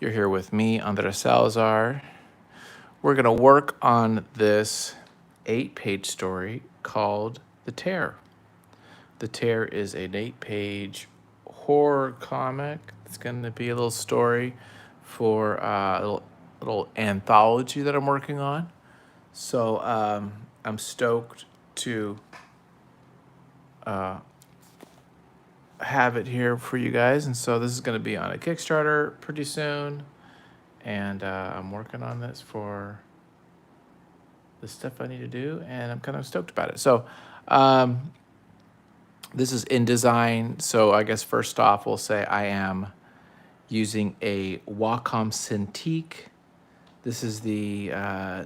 You're here with me, Andres Salazar. We're going to work on this 8-page story called The Tear. The Tear is an 8-page horror comic. It's going to be a little story for a little anthology that I'm working on. So I'm stoked to have it here for you guys. And so this is going to be on a Kickstarter pretty soon. And I'm working on this for the stuff I need to do, and I'm kind of stoked about it. So this is InDesign. So I guess first off, we'll say I am using a Wacom Cintiq. This is the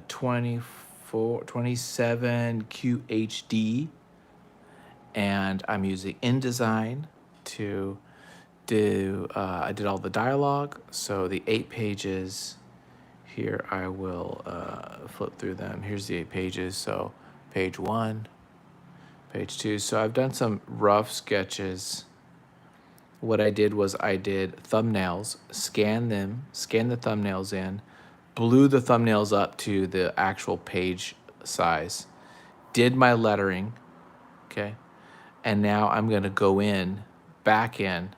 27 QHD, and I'm using InDesign to do, I did all the dialogue. So the 8 pages here, I will flip through them. Here's the 8 pages. So page 1, page 2. So I've done some rough sketches. What I did was I did thumbnails, scanned the thumbnails in, blew the thumbnails up to the actual page size, did my lettering, okay? And now I'm gonna go back in,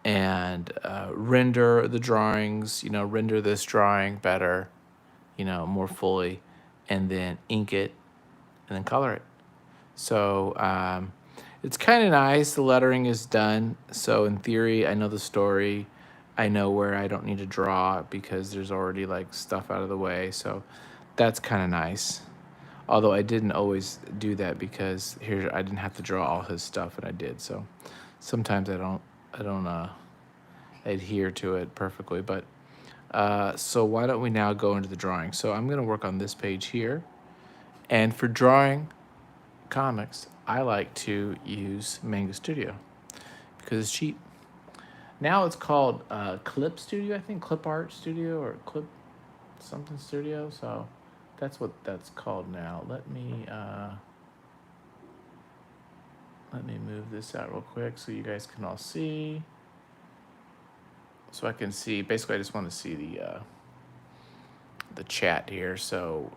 and render the drawings, render this drawing better, more fully, and then ink it, and then color it. So it's kind of nice. The lettering is done. So in theory, I know the story. I know where I don't need to draw because there's already like stuff out of the way. So that's kind of nice. Although I didn't always do that because here I didn't have to draw all his stuff, and I did. So sometimes I don't adhere to it perfectly. But so why don't we now go into the drawing? So I'm going to work on this page here. And for drawing comics, I like to use Manga Studio because it's cheap. Now it's called Clip Studio, I think, Clip Art Studio or Clip something Studio. So that's what that's called now. Let me move this out real quick so you guys can all see. So I can see. Basically, I just want to see the chat here, so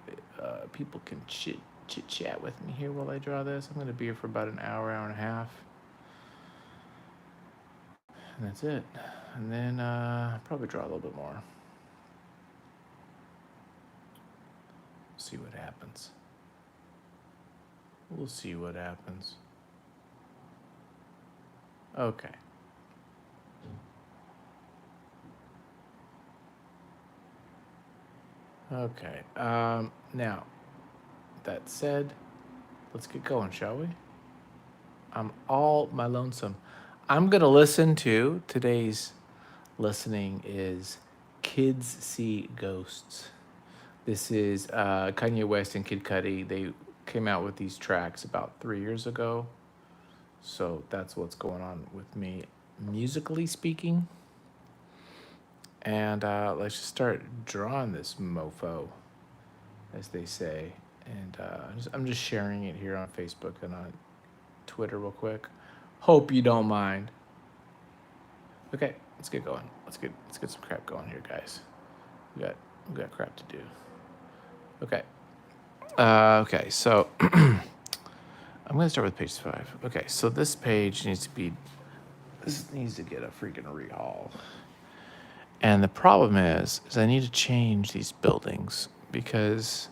people can chit chat with me here while I draw this. I'm going to be here for about an hour and a half, and that's it. And then probably draw a little bit more. See what happens. We'll see what happens. Okay. Okay. Now, that said, let's get going, shall we? I'm all my lonesome. I'm going to listen to today's listening is Kids See Ghosts. This is Kanye West and Kid Cudi. They came out with these tracks about 3 years ago. So that's what's going on with me, musically speaking. And let's just start drawing this mofo, as they say. And I'm just sharing it here on Facebook and on Twitter real quick. Hope you don't mind. Okay, let's get going. Let's get some crap going here, guys. We got crap to do. Okay. Okay, so I'm gonna start with page 5. Okay, so this page needs to get a freaking rehaul. And the problem is I need to change these buildings because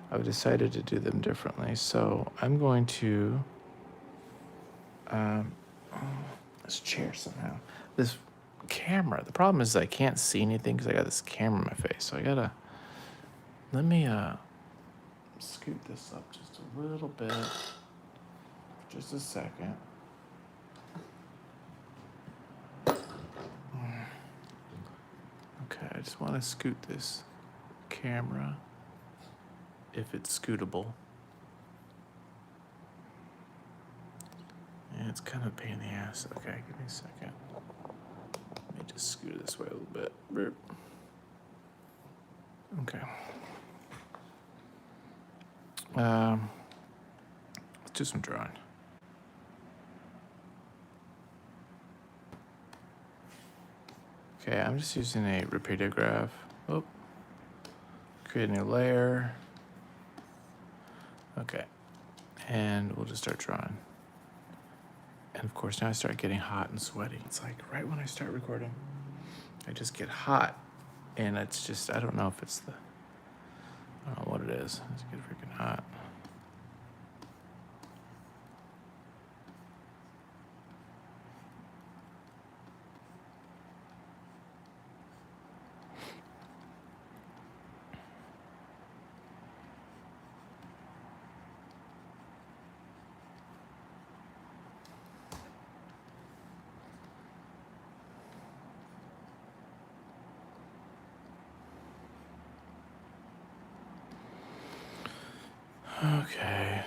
I've decided to do them differently. So I'm going to this chair somehow. This camera. The problem is I can't see anything because I got this camera in my face. So let me scoot this up just a little bit. Just a second. Okay, I just want to scoot this camera if it's scootable. And it's kind of a pain in the ass. Okay, give me a second. Let me just scoot it this way a little bit. Okay. Let's do some drawing. Okay, I'm just using a repeated graph. Oh, create a new layer. Okay, and we'll just start drawing. And of course, now I start getting hot and sweaty. It's like right when I start recording, I just get hot. And it's just, I don't know if it's I don't know what it is. It's get freaking hot. Okay,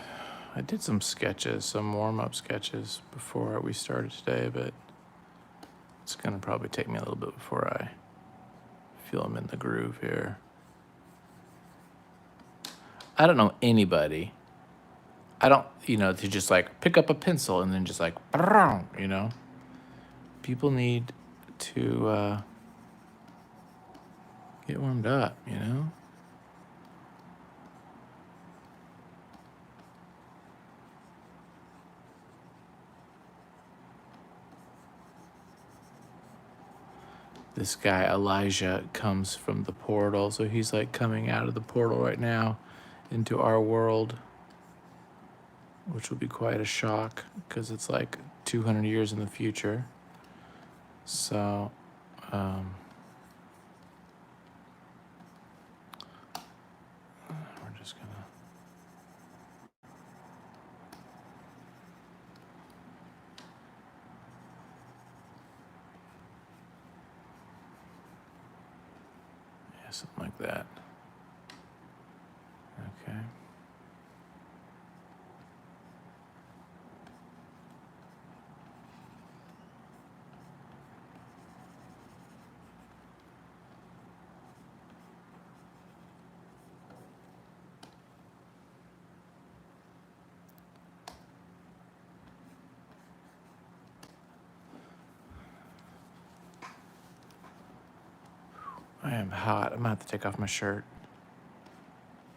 I did some sketches, some warm-up sketches before we started today, but it's gonna probably take me a little bit before I feel I'm in the groove here. I don't know anybody. I don't, to just like pick up a pencil and then just like, people need to get warmed up. This guy, Elijah, comes from the portal. So he's like coming out of the portal right now into our world, which will be quite a shock because it's like 200 years in the future. So, we're just gonna. Yeah, something like that. Okay. I am hot. I'm gonna have to take off my shirt.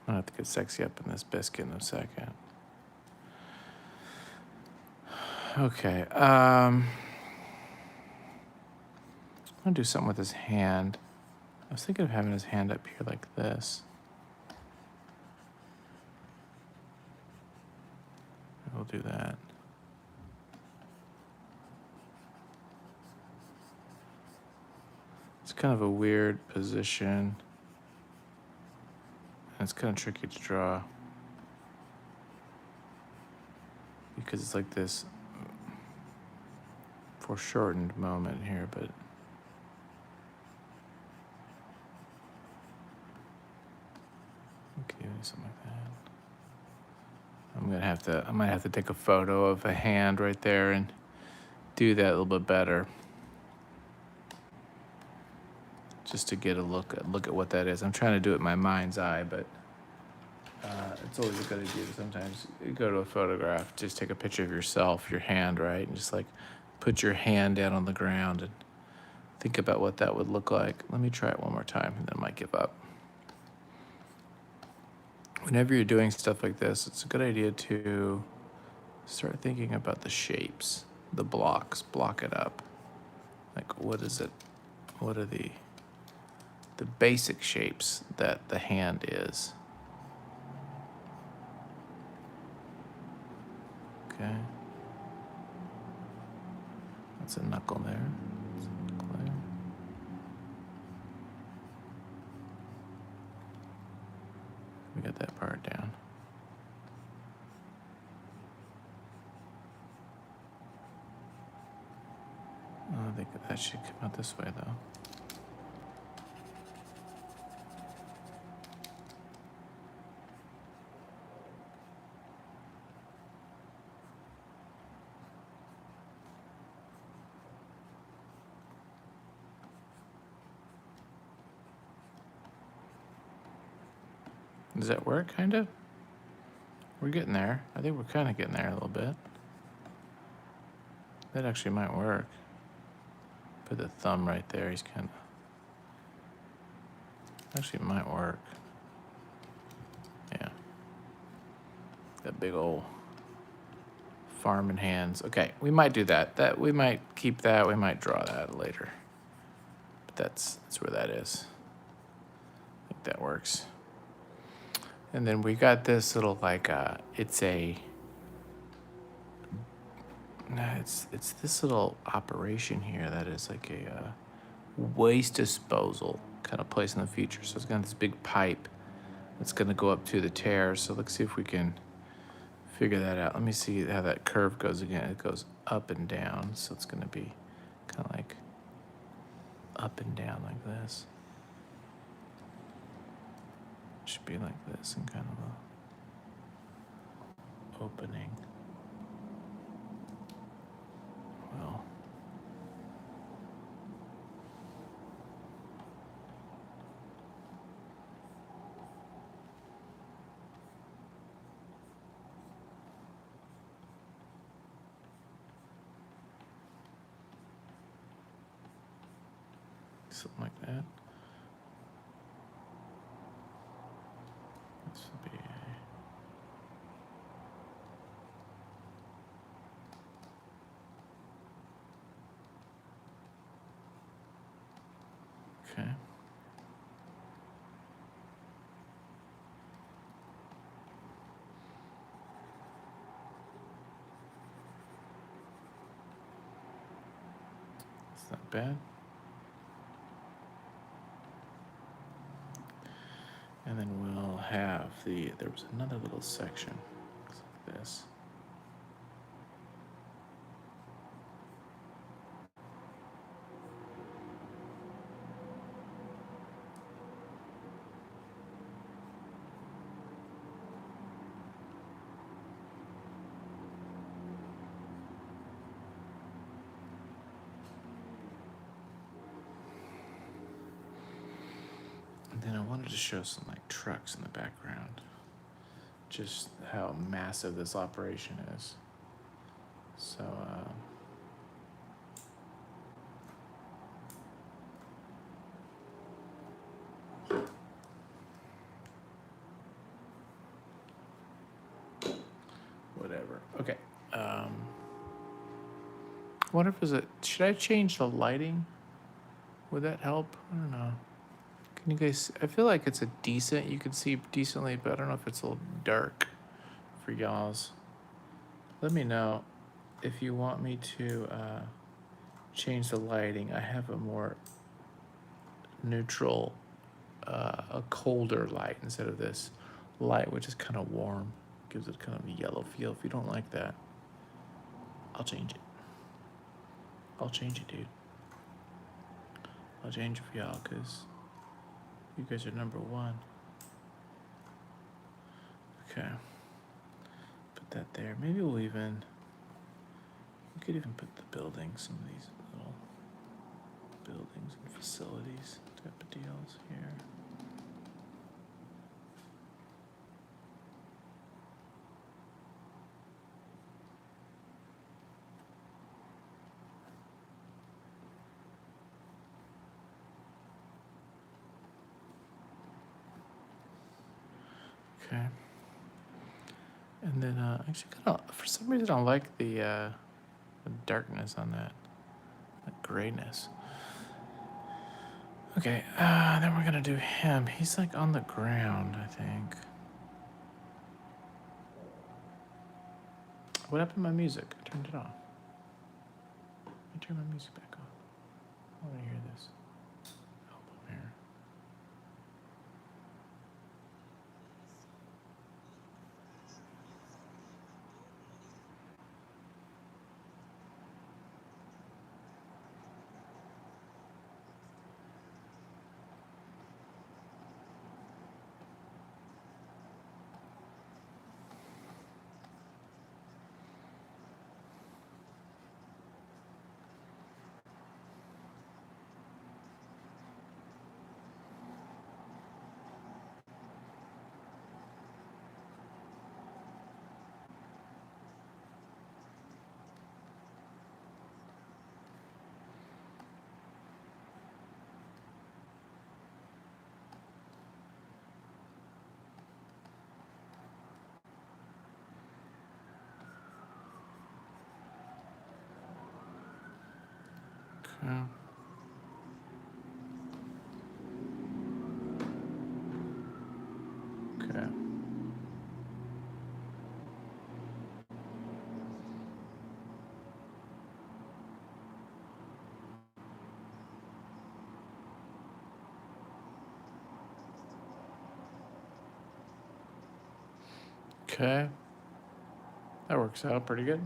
I'm gonna have to get sexy up in this biscuit in a second. Okay. I'm gonna do something with his hand. I was thinking of having his hand up here like this. We'll do that. It's kind of a weird position. And it's kind of tricky to draw. Because it's like this foreshortened moment here, but okay, something like that. I might have to take a photo of a hand right there and do that a little bit better. Just to get a look at what that is. I'm trying to do it in my mind's eye, but it's always a good idea to sometimes go to a photograph, just take a picture of yourself, your hand, right? And just like put your hand down on the ground and think about what that would look like. Let me try it one more time and then I might give up. Whenever you're doing stuff like this, it's a good idea to start thinking about the shapes, the blocks, block it up. Like what is it? What are the basic shapes that the hand is? Okay. That's a knuckle there. That's a knuckle there. We got that part down. I think that should come out this way, though. Does that work, kind of? We're getting there. I think we're kind of getting there a little bit. That actually might work. Put the thumb right there. He's kind of... Actually, it might work. Yeah. That big old farming hands. Okay, we might do that. We might keep that. We might draw that later. But that's where that is. I think that works. And then we got this little it's this little operation here that is like a waste disposal kind of place in the future. So it's got this big pipe that's going to go up to the tear. So let's see if we can figure that out. Let me see how that curve goes again. It goes up and down. So it's going to be kind of like up and down like this. It should be like this and kind of a opening. Well, something like that. This will be okay. It's not bad. And then we'll have there was another little section like this. And then I wanted to show some like trucks in the background. Just how massive this operation is. So, whatever. Okay. I wonder if should I change the lighting? Would that help? I don't know. Can you guys, I feel like it's you can see decently, but I don't know if it's a little dark for y'all's. Let me know if you want me to change the lighting. I have a more neutral, a colder light instead of this light, which is kind of warm. Gives it kind of a yellow feel. If you don't like that, I'll change it. I'll change it, dude. I'll change it for y'all, because you guys are number one. Okay. Put that there. Maybe we could even put the buildings, some of these little buildings and facilities type of deals here. Okay. And then actually, for some reason, I like the darkness on that grayness. Okay, then we're gonna do him. He's like on the ground, I think. What happened to my music? I turned it off. Let me turn my music back on. I want to hear this album here. Yeah. Okay. Okay. That works out pretty good.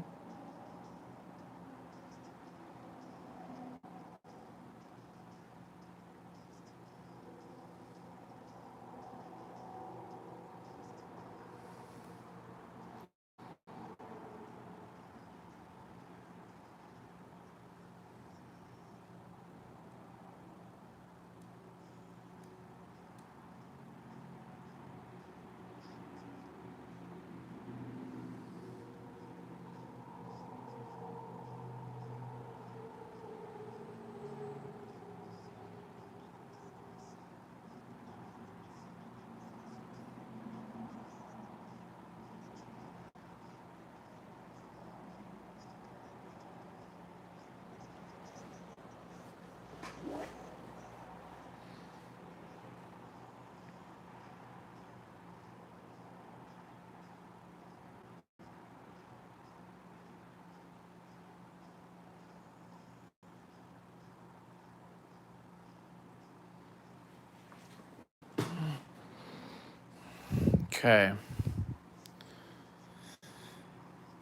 Okay.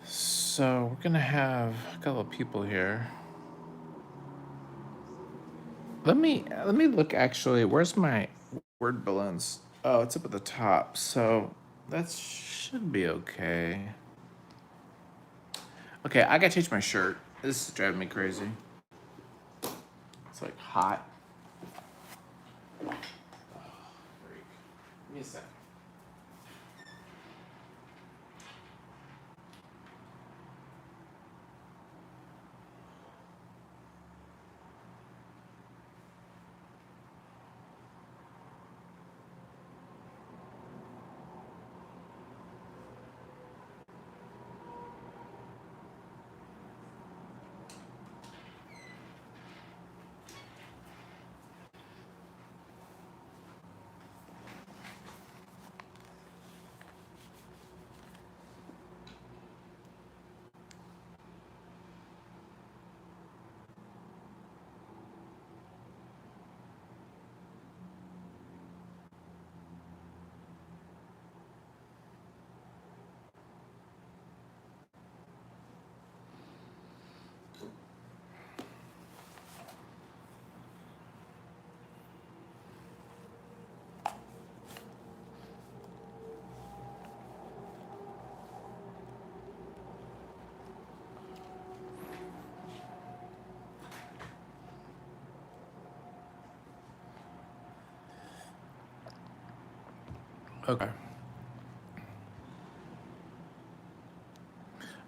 So we're gonna have a couple of people here. Let me look actually. Where's my word balloons? Oh, it's up at the top. So that should be okay. Okay, I gotta change my shirt. This is driving me crazy. It's like hot. Freak. Give me a sec. Okay.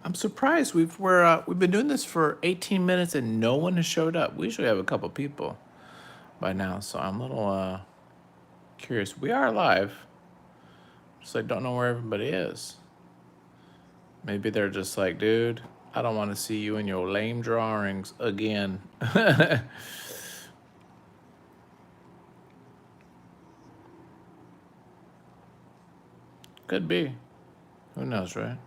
I'm surprised we've been doing this for 18 minutes and no one has showed up. We usually have a couple people by now, so I'm a little curious. We are live, just I don't know where everybody is. Maybe they're just like, dude, I don't want to see you in your lame drawings again. Could be. Who knows, right?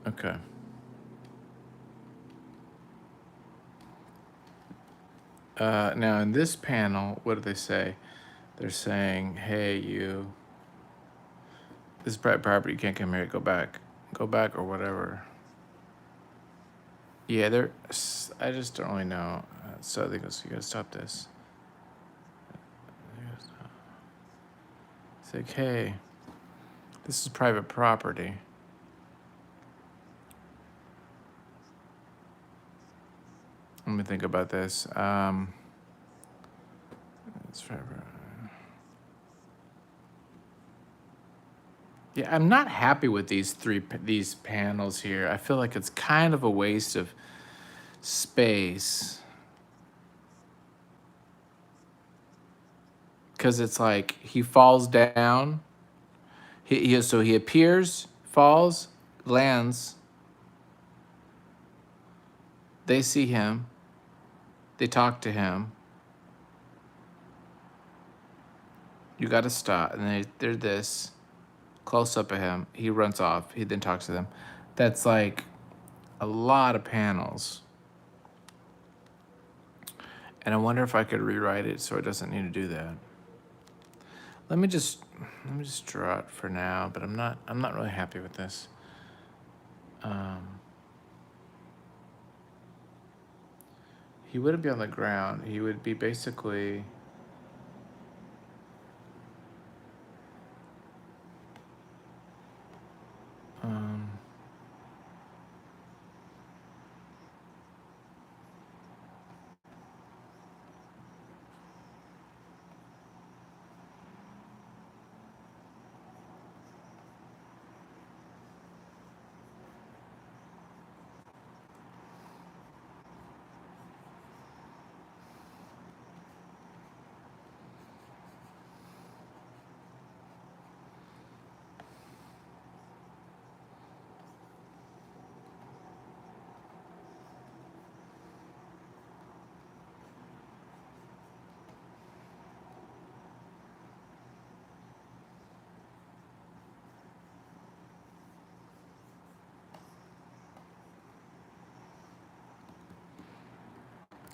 Okay. Now in this panel, what do they say? They're saying, "Hey, you. This is private property. You can't come here. Go back, or whatever." Yeah, they're. I just don't really know. So they go. So you gotta stop this. It's like, hey, this is private property. Let me think about this. It's private. Yeah, I'm not happy with these panels here. I feel like it's kind of a waste of space. because it's like he falls down. So he appears, falls, lands. They see him. They talk to him. You got to stop. And they're this close up of him. He runs off. He then talks to them. That's like a lot of panels. And I wonder if I could rewrite it so it doesn't need to do that. Let me just draw it for now, but I'm not really happy with this. He wouldn't be on the ground. He would be basically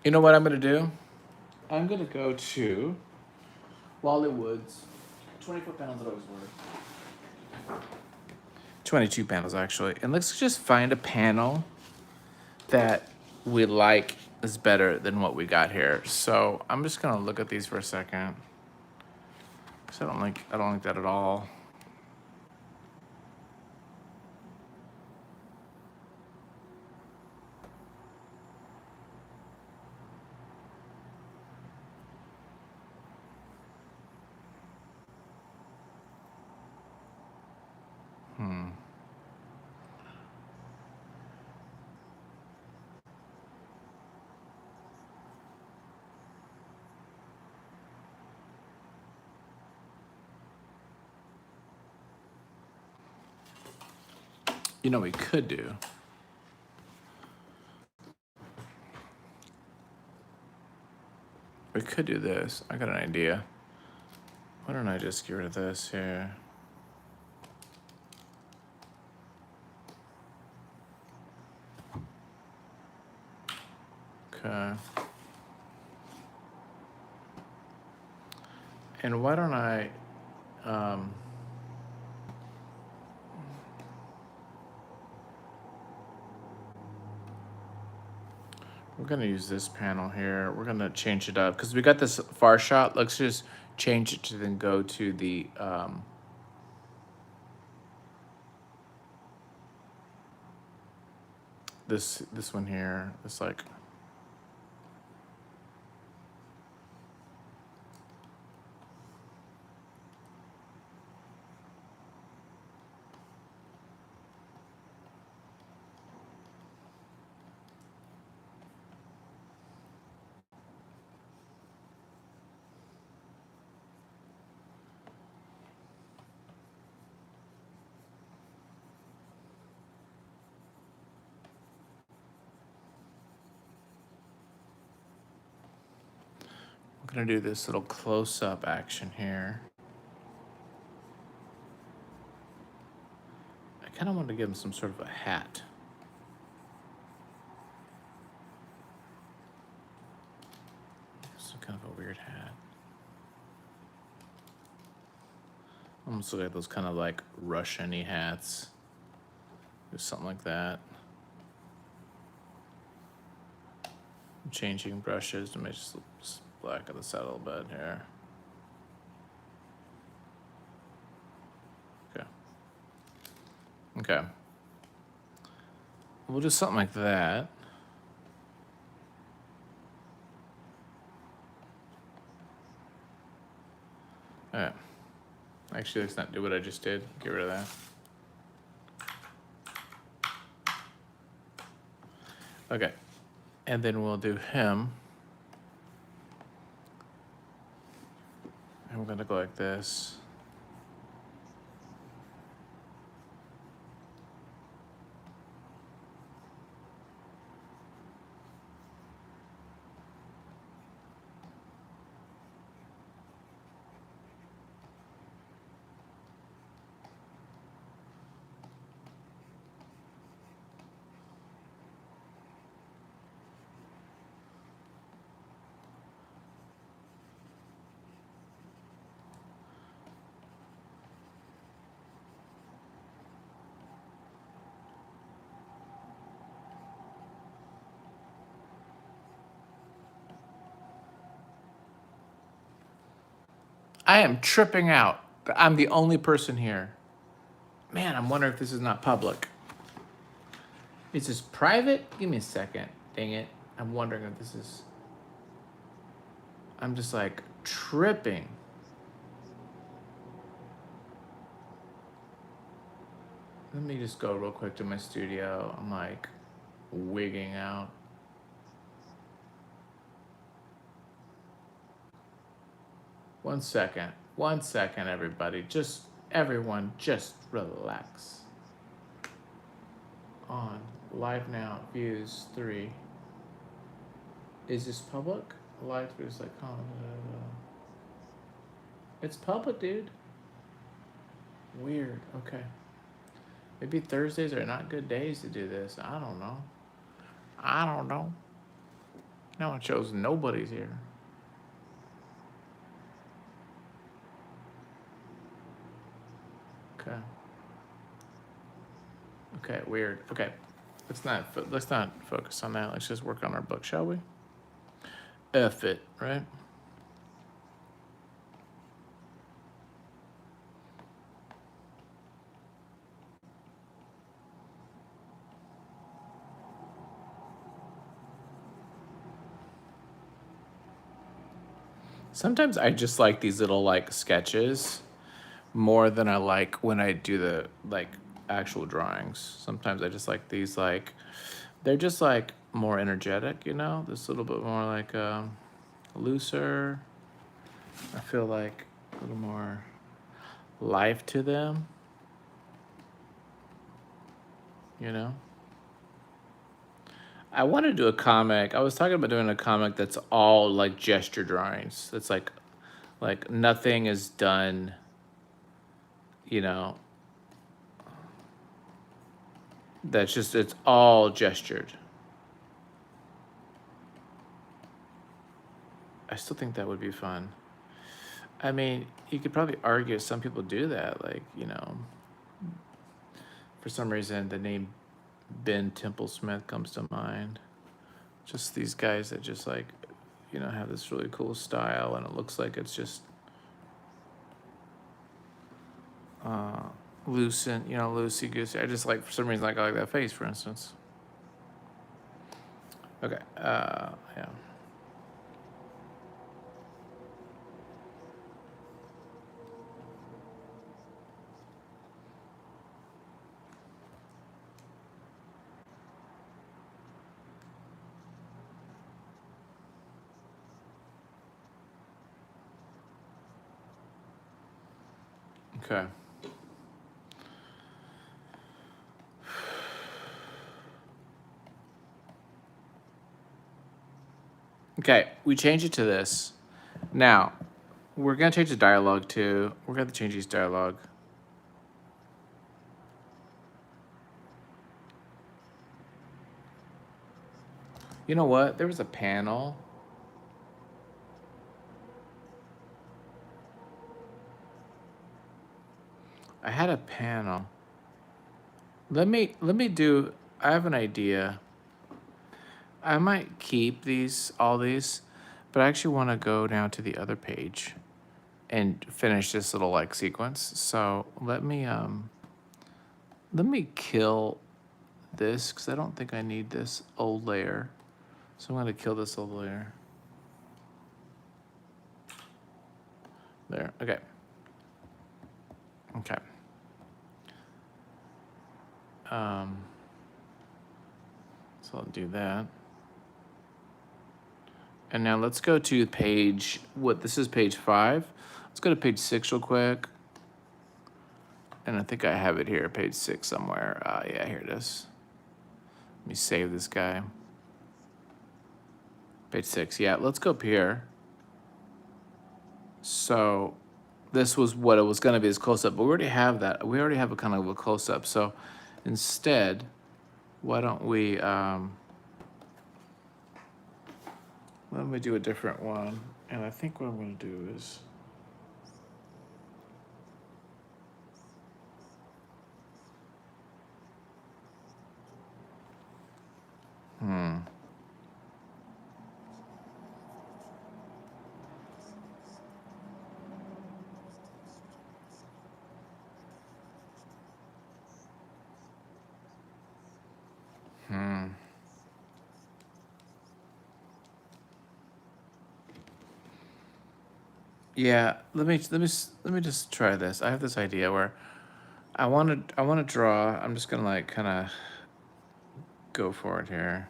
you know what I'm gonna do? I'm gonna go to Wally Woods. 24 panels that always work. 22 panels actually. And let's just find a panel that we like is better than what we got here. So I'm just gonna look at these for a second. Cause I don't like that at all. You know what we could do? We could do this. I got an idea. Why don't I just get rid of this here? Okay. And why don't I, we're gonna use this panel here. We're gonna change it up because we got this far shot. Let's just change it to then go to the, this one here. It's like, we're gonna do this little close-up action here. I kind of want to give him some sort of a hat. Some kind of a weird hat. Almost look like those kind of like Russian-y hats. Do something like that. I'm changing brushes to make it just black on the side a little bit here. Okay. Okay. We'll do something like that. All right. Actually, let's not do what I just did. Get rid of that. Okay. And then we'll do him. And I'm gonna go like this. I am tripping out. I'm the only person here. Man, I'm wondering if this is not public. Is this private? Give me a second. Dang it. I'm wondering if this is... I'm just like tripping. Let me just go real quick to my studio. I'm like wigging out. One second, everybody. Everyone, just relax. On live now, views 3. Is this public? Live views like, oh, it's public, dude. Weird. Okay. Maybe Thursdays are not good days to do this. I don't know. No, it shows nobody's here. Okay. Okay, weird. Okay. Let's not focus on that. Let's just work on our book, shall we? F it, right? Sometimes I just like these little like sketches more than I like when I do the like actual drawings. Sometimes I just like these like they're just like more energetic, you know? This little bit more like looser. I feel like a little more life to them. You know? I want to do a comic. I was talking about doing a comic that's all like gesture drawings. That's like nothing is done, you know. That's just it's all gestured. I still think that would be fun. I mean, you could probably argue some people do that, like, you know, for some reason the name Ben Temple Smith comes to mind. Just these guys that just like, you know, have this really cool style, and it looks like it's just loosey goosey. I just like, for some reason, like I like that face, for instance. Okay, yeah. Okay. Okay, we change it to this. Now, we're gonna change the dialogue too. We're gonna change these dialogue. You know what? There was a panel. I had a panel. Let me do. I have an idea. I might keep all these, but I actually want to go down to the other page and finish this little like sequence. So let me kill this because I don't think I need this old layer. So I'm gonna kill this old layer. There. Okay. Okay. So I'll do that. And now let's go to page, this is page 5. Let's go to page 6 real quick. And I think I have it here, page 6 somewhere. Yeah, here it is. Let me save this guy. Page 6, yeah, let's go up here. So this was what it was gonna be, as close-up, but we already have that. We already have a kind of a close-up. So instead, why don't we let me do a different one. And I think what I'm gonna do is, yeah, let me just try this. I have this idea where I want to draw. I'm just gonna like kind of go for it here.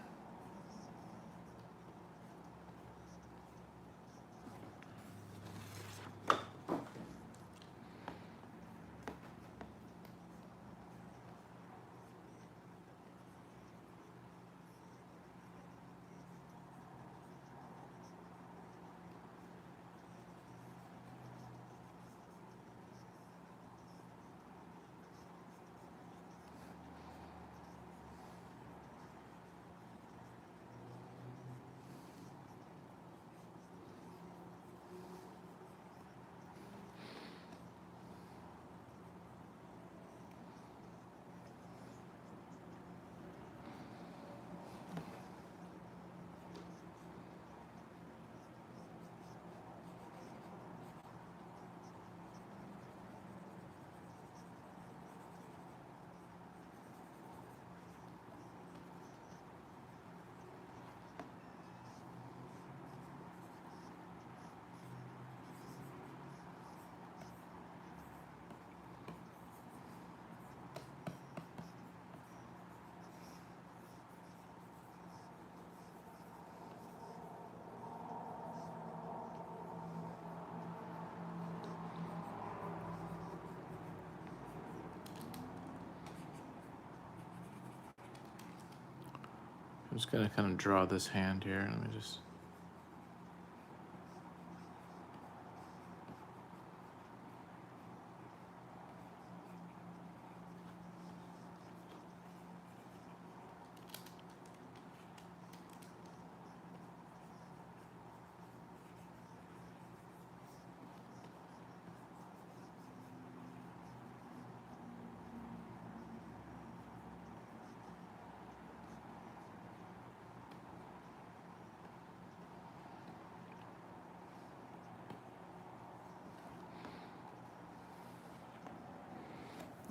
I'm just gonna kind of draw this hand here. Let me just.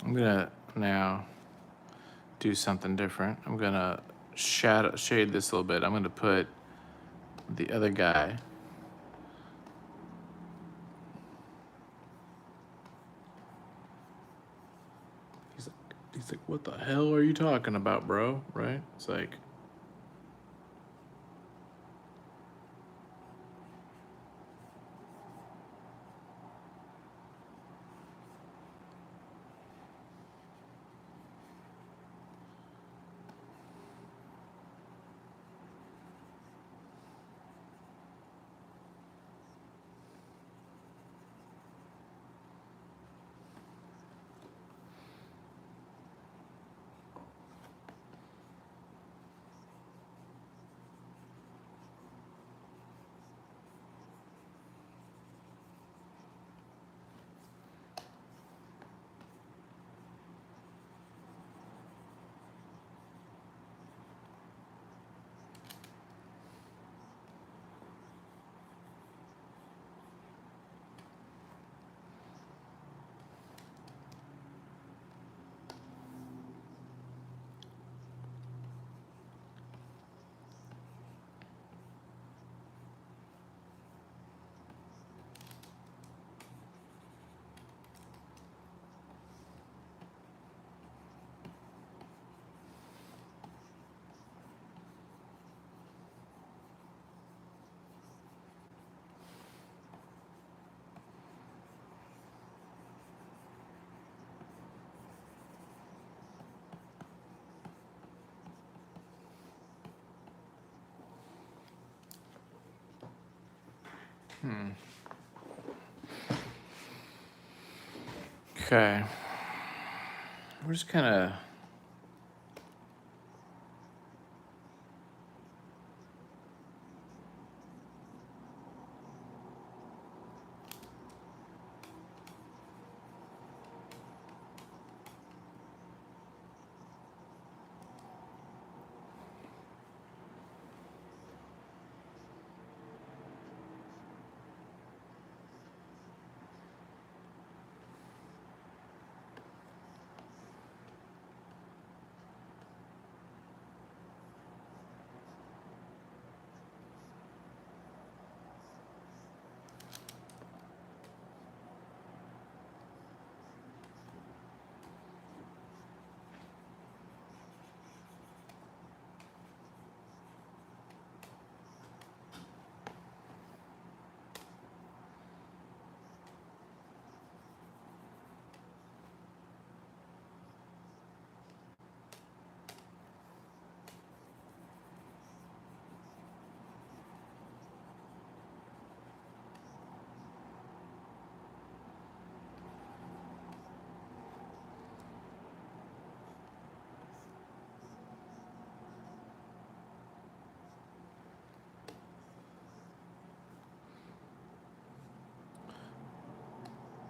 I'm gonna now do something different. I'm gonna shade this a little bit. I'm gonna put the other guy. He's like, what the hell are you talking about, bro? Right? It's like, Okay. We're just kind of...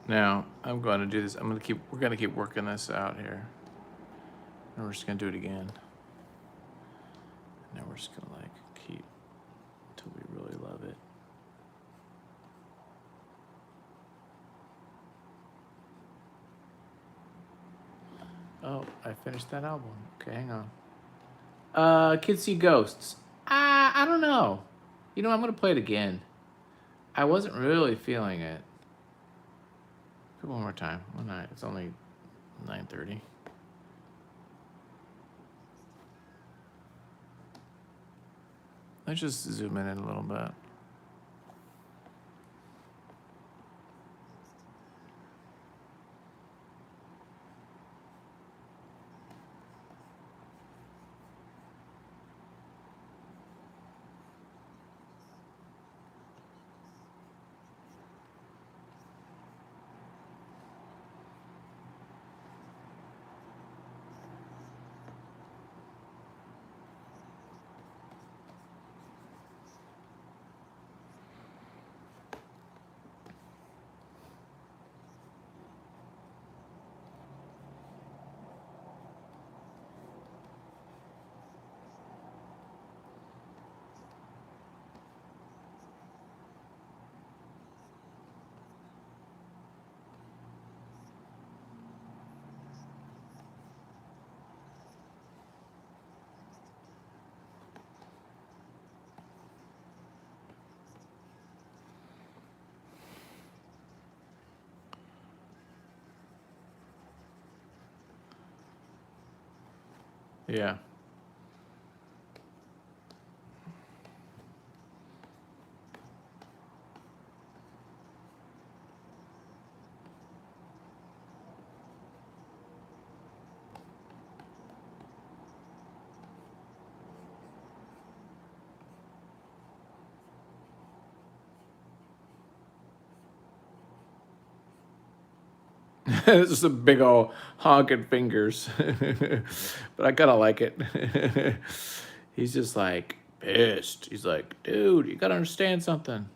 Now, I'm going to do this. We're going to keep working this out here. And we're just going to do it again. Now we're just going to like keep until we really love it. Oh, I finished that album. Okay, hang on. Kids See Ghosts. I don't know. You know, I'm going to play it again. I wasn't really feeling it. One more time. One night. It's only 9:30. Let's just zoom in a little bit. Yeah. It's just a big old honking fingers. But I kind of like it. He's just like pissed. He's like, dude, you got to understand something.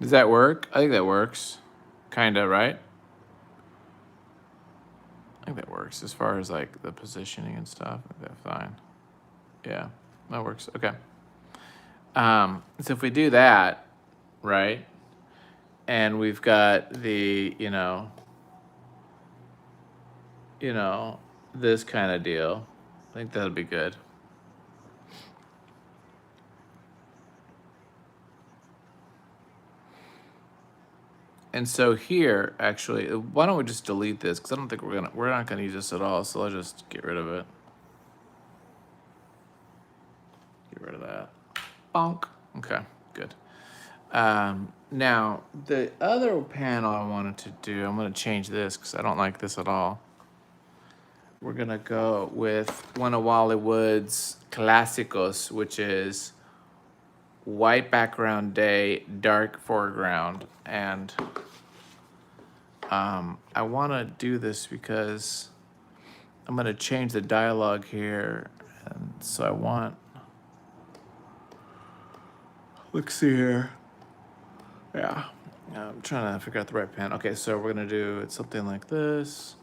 Does that work? I think that works. Kind of, right? I think that works as far as like the positioning and stuff. I think that's fine. Yeah, that works. Okay. So if we do that, right, and we've got the, this kind of deal, I think that'll be good. And so here, actually, why don't we just delete this? Because I don't think we're not gonna use this at all. So I'll just get rid of it. Get rid of that. Bonk. Okay, good. Now the other panel I wanted to do, I'm gonna change this because I don't like this at all. We're gonna go with one of Hollywood's clásicos, which is white background day, dark foreground, and I want to do this because I'm going to change the dialogue here, and so I want. Let's see here. Yeah, I'm trying to figure out the right pen. Okay, so we're gonna do it something like this.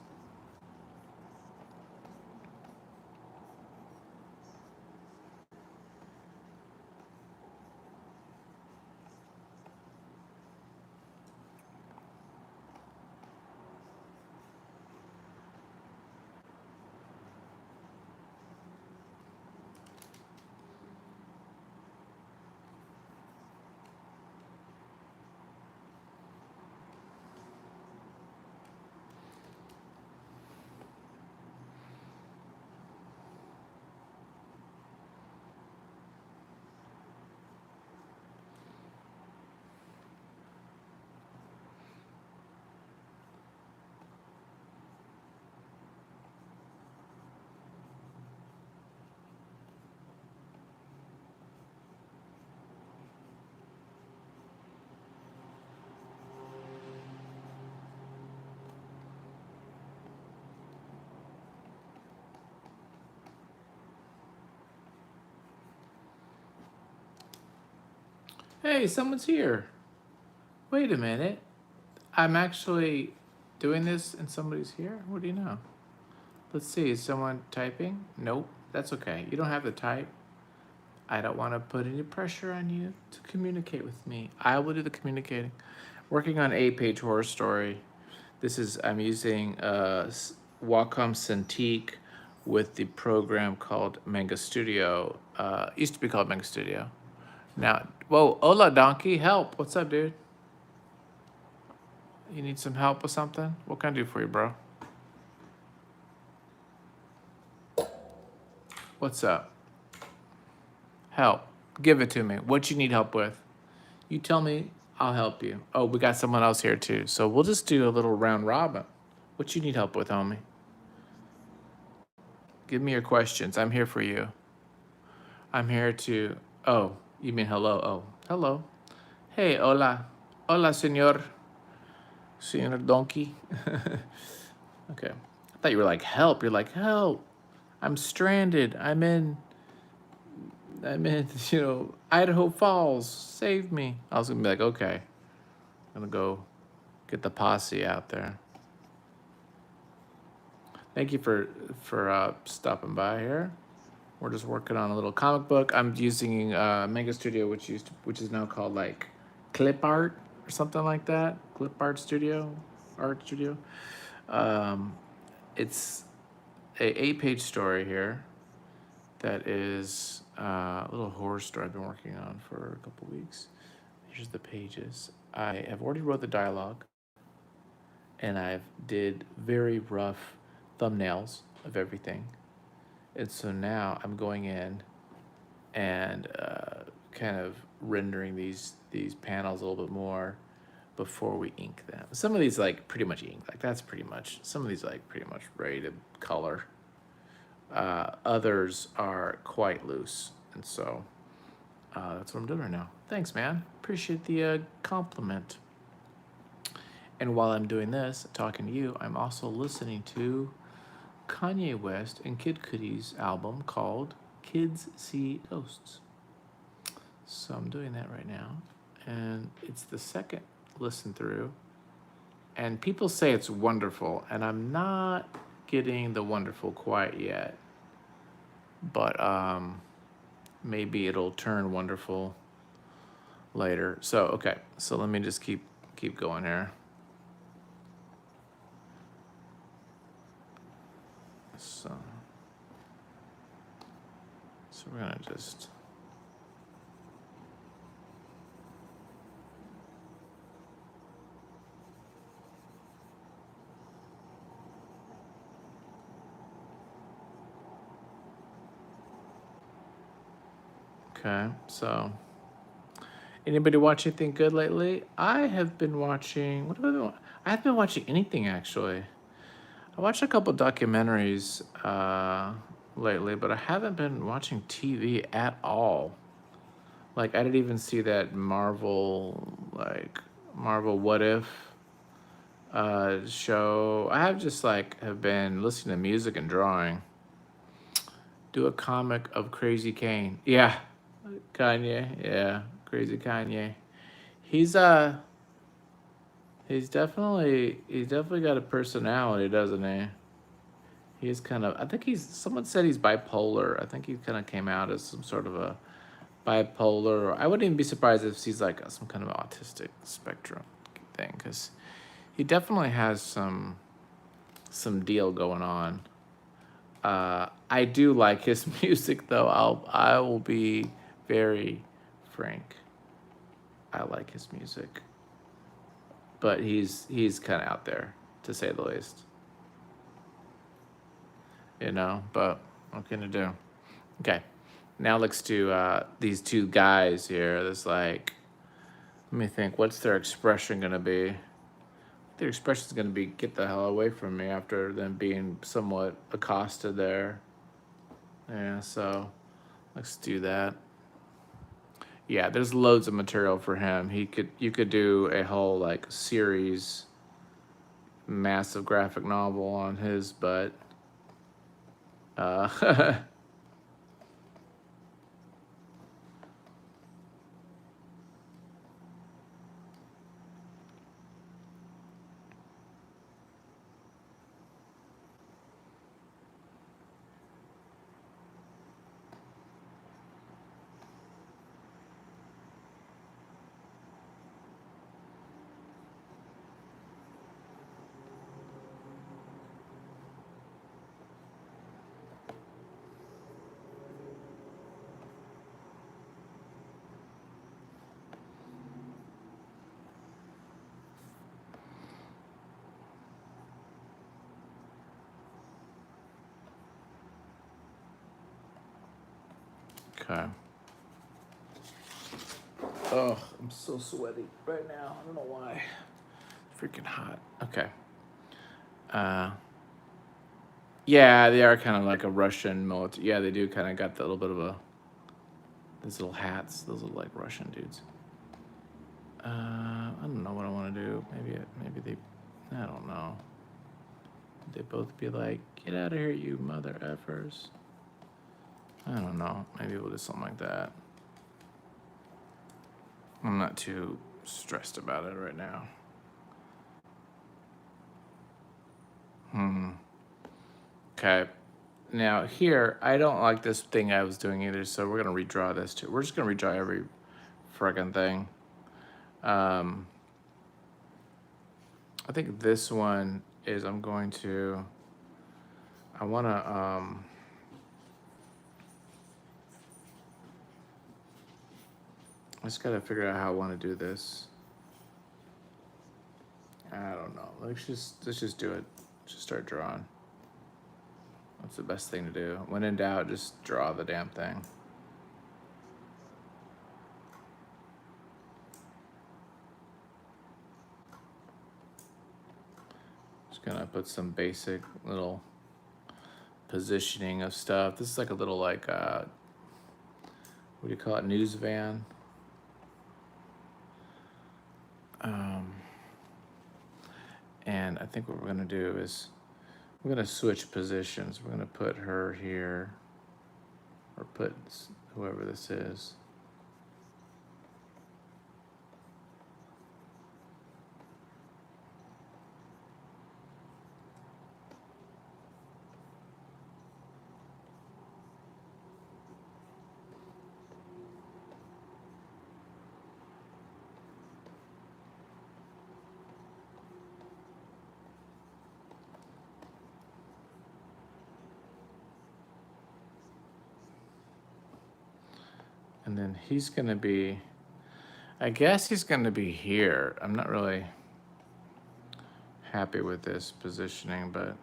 Hey, someone's here. Wait a minute. I'm actually doing this and somebody's here? What do you know? Let's see, is someone typing? Nope, that's okay. You don't have to type. I don't want to put any pressure on you to communicate with me. I will do the communicating. Working on 8-page horror story. This is, I'm using Wacom Cintiq with the program called Manga Studio. Used to be called Manga Studio. Now, whoa, hola donkey, help. What's up, dude? You need some help with something? What can I do for you, bro? What's up? Help. Give it to me. What you need help with? You tell me, I'll help you. Oh, we got someone else here too. So we'll just do a little round robin. What you need help with, homie? Give me your questions. I'm here for you. I'm here to. Oh, you mean hello? Oh, hello. Hey, hola. Hola, señor. Señor donkey. Okay. I thought you were like, help. You're like, help. I'm stranded. I'm in, Idaho Falls. Save me. I was gonna be like, okay. I'm gonna go get the posse out there. Thank you for stopping by here. We're just working on a little comic book. I'm using Manga Studio, which is now called like Clip Art or something like that. Clip Art Studio, Art Studio. It's a 8-page story here that is a little horror story I've been working on for a couple weeks. Here's the pages. I have already wrote the dialogue, and I've did very rough thumbnails of everything. And so now I'm going in and kind of rendering these panels a little bit more before we ink them. Some of these like pretty much inked, like that's pretty much, some of these like pretty much ready to color. Others are quite loose, and so that's what I'm doing right now. Thanks, man. Appreciate the compliment. And while I'm doing this, talking to you, I'm also listening to Kanye West and Kid Cudi's album called Kids See Ghosts. So I'm doing that right now, and it's the second listen through, and people say it's wonderful, and I'm not getting the wonderful quite yet, but maybe it'll turn wonderful later. So okay, so let me just keep going here. So we're gonna just. Okay, so anybody watch anything good lately? I have been watching. What have I been? I haven't been watching anything actually. I watched a couple documentaries lately, but I haven't been watching TV at all. Like I didn't even see that Marvel What If show. I have just have been listening to music and drawing. Do a comic of Crazy Kane. Yeah, Kanye. Yeah, Crazy Kanye. He's he's definitely got a personality, doesn't he? He's kind of, I think someone said he's bipolar. I think he kind of came out as some sort of a bipolar. I wouldn't even be surprised if he's like some kind of autistic spectrum thing, because he definitely has some deal going on. I do like his music though. I will be very frank. I like his music, but he's kind of out there, to say the least. But what can I do? Okay, now let's do these two guys here. There's let me think. What's their expression gonna be? Their expression is gonna be "Get the hell away from me" after them being somewhat accosted there. Yeah, so let's do that. Yeah, there's loads of material for him. You could do a whole series, massive graphic novel on his butt. Okay. Oh, I'm so sweaty right now. I don't know why. Freaking hot. Okay. Yeah, they are kind of like a Russian military. Yeah, they do kind of got that little bit of these little hats. Those look like Russian dudes. I don't know what I want to do. Maybe they. I don't know. They both be like, "Get out of here, you mother effers." I don't know. Maybe we'll do something like that. I'm not too stressed about it right now. Okay. Now here, I don't like this thing I was doing either, so we're gonna redraw this too. We're just gonna redraw every friggin' thing. I think this one is I just gotta figure out how I wanna do this. I don't know. Let's just do it. Just start drawing. That's the best thing to do. When in doubt, just draw the damn thing. Just gonna put some basic little positioning of stuff. This is like a little what do you call it? News van. And I think what we're gonna do is we're gonna switch positions. We're gonna put her here, or put whoever this is. And then he's going to be, I guess he's going to be here. I'm not really happy with this positioning, but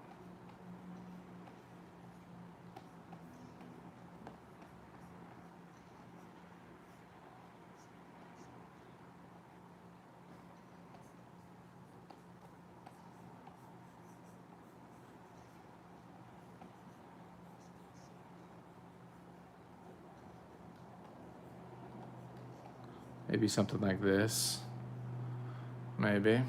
maybe something like this. Maybe.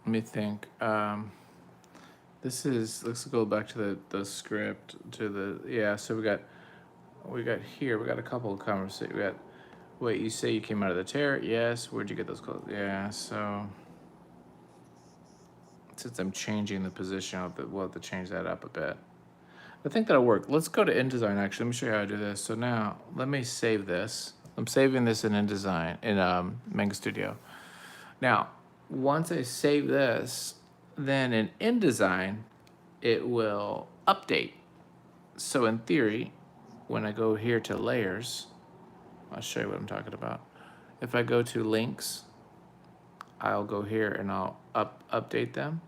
Let me think. Let's go back to the script, to the, yeah, so we got here, we got a couple of conversations. We got, wait, you say you came out of the chair? Yes. Where'd you get those clothes? Yeah, so since I'm changing the position, we'll have to change that up a bit. I think that'll work. Let's go to InDesign actually. Let me show you how to do this. So now let me save this. I'm saving this in InDesign, in Manga Studio. Now, once I save this, then in InDesign, it will update. So in theory, when I go here to layers, I'll show you what I'm talking about. If I go to links, I'll go here and I'll update them.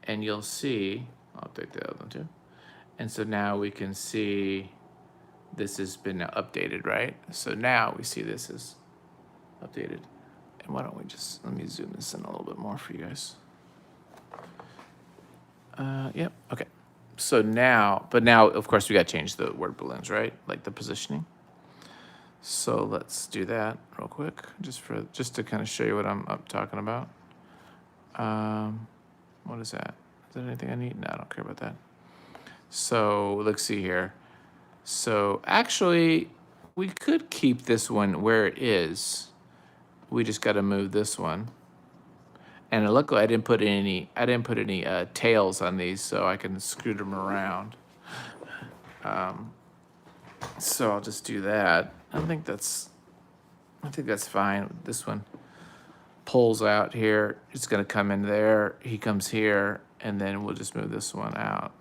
And you'll see, I'll update the other one too. And so now we can see this has been updated, right? So now we see this is updated. And why don't we just, let me zoom this in a little bit more for you guys. Yep, okay. So now, but now, of course, we got to change the word balloons, right? Like the positioning. So let's do that real quick, just to kind of show you what I'm talking about. What is that? Is that anything I need? No, I don't care about that. So let's see here. So actually, we could keep this one where it is. We just got to move this one. And look, I didn't put any tails on these, so I can screw them around. So I'll just do that. I think that's fine. This one pulls out here. It's gonna come in there. He comes here, and then we'll just move this one out.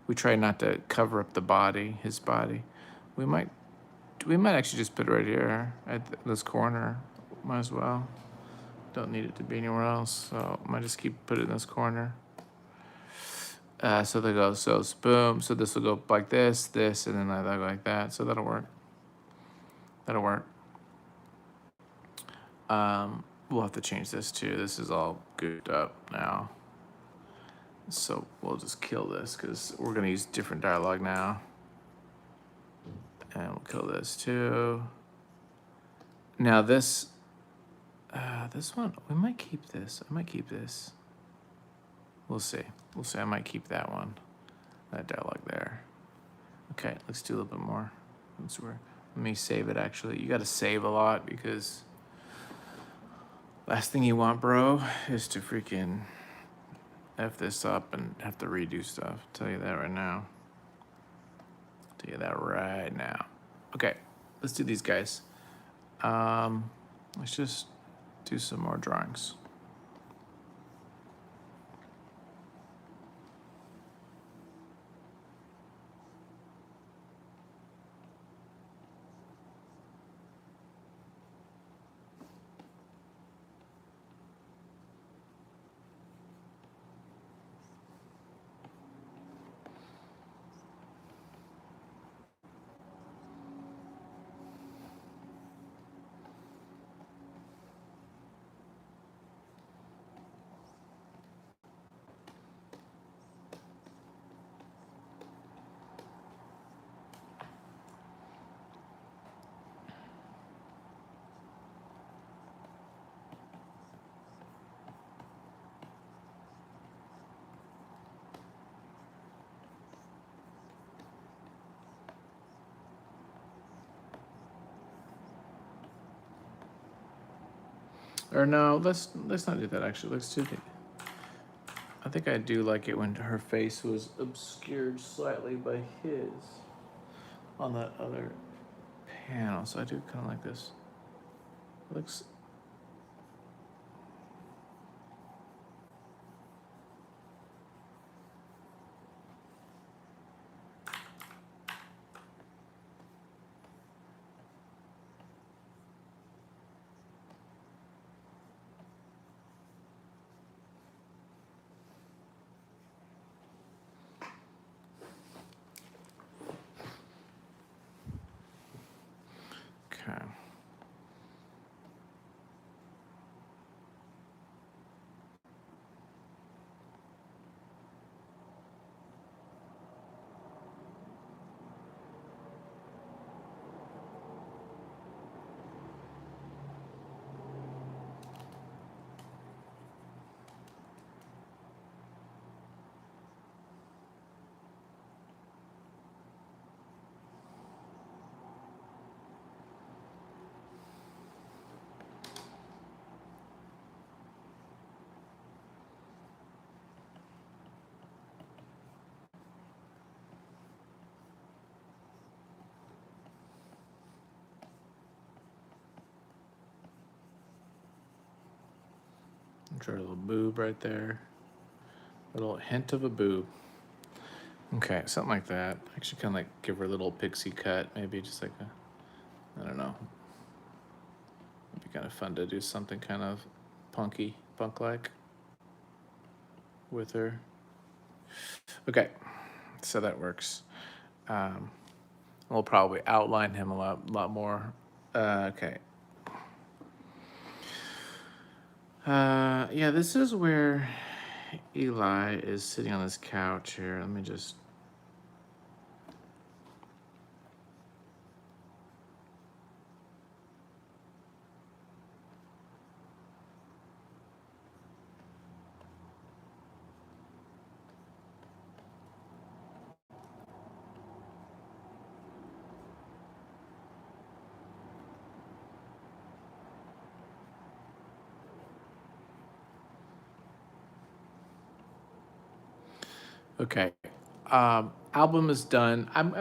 We try not to cover up the body, his body. We might actually just put it right here at this corner. Might as well. Don't need it to be anywhere else, so I might just put it in this corner. So they go, so boom. So this will go like this, and then that'll go like that. So that'll work. That'll work. We'll have to change this too. This is all goofed up now. So we'll just kill this because we're gonna use different dialogue now. And we'll kill this too. Now this one, we might keep this. I might keep this. We'll see. We'll see. I might keep that one. That dialogue there. Okay, let's do a little bit more. Let me save it actually. You gotta save a lot because last thing you want, bro, is to freaking F this up and have to redo stuff. I'll tell you that right now. Okay, let's do these guys. Let's just do some more drawings. Or no, let's not do that actually. Let's do the, I think I do like it when her face was obscured slightly by his on that other panel. So I do kind of like this. It looks. Okay. Draw a little boob right there. A little hint of a boob. Okay, something like that. Actually, kind of like give her a little pixie cut. Maybe just like a, I don't know. It'd be kind of fun to do something kind of punky, punk-like with her. Okay, so that works. We'll probably outline him a lot more. Okay. Yeah, this is where Eli is sitting on this couch here. Let me just. Okay. Album is done. I'm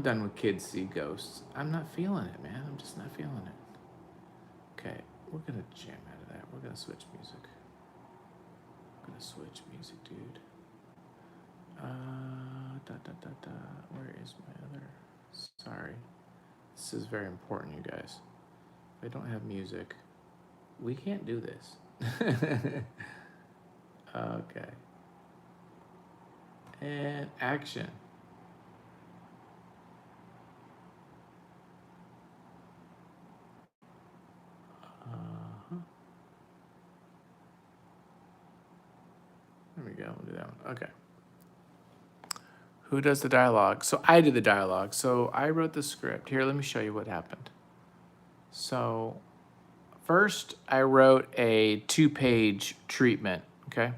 done with Kids See Ghosts. I'm not feeling it, man. I'm just not feeling it. Okay, we're gonna jam out of that. We're gonna switch music. We're gonna switch music, dude. Where is my other? Sorry. This is very important, you guys. If I don't have music, we can't do this. Okay. And action. Uh-huh. There we go. We'll do that one. Okay. Who does the dialogue? So I do the dialogue. So I wrote the script. Here, let me show you what happened. So first, I wrote a 2-page treatment, okay?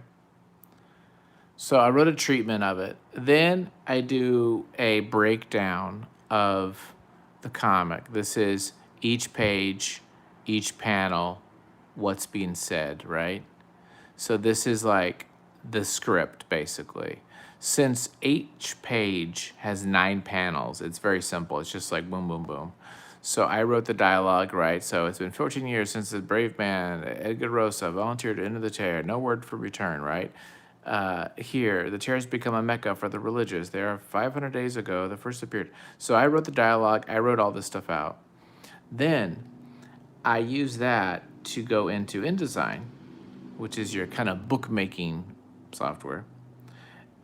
So I wrote a treatment of it. Then I do a breakdown of the comic. This is each page, each panel, what's being said, right? So this is like the script, basically. Since each page has 9 panels, it's very simple. It's just like boom, boom, boom. So I wrote the dialogue, right? So it's been 14 years since the brave man, Edgar Rosa, volunteered to enter the chair. No word for return, right? Here, the chair has become a mecca for the religious. There are 500 days ago, the first appeared. So I wrote the dialogue. I wrote all this stuff out. Then I use that to go into InDesign, which is your kind of bookmaking software.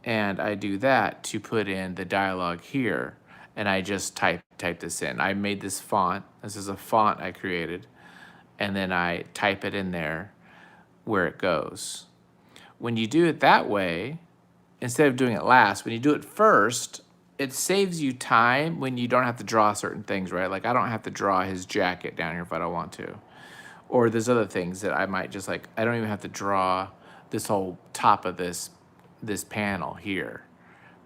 And I do that to put in the dialogue here. And I just type this in. I made this font. This is a font I created. And then I type it in there where it goes. When you do it that way, instead of doing it last, when you do it first, it saves you time when you don't have to draw certain things, right? Like I don't have to draw his jacket down here if I don't want to. Or there's other things that I might just like, I don't even have to draw this whole top of this panel here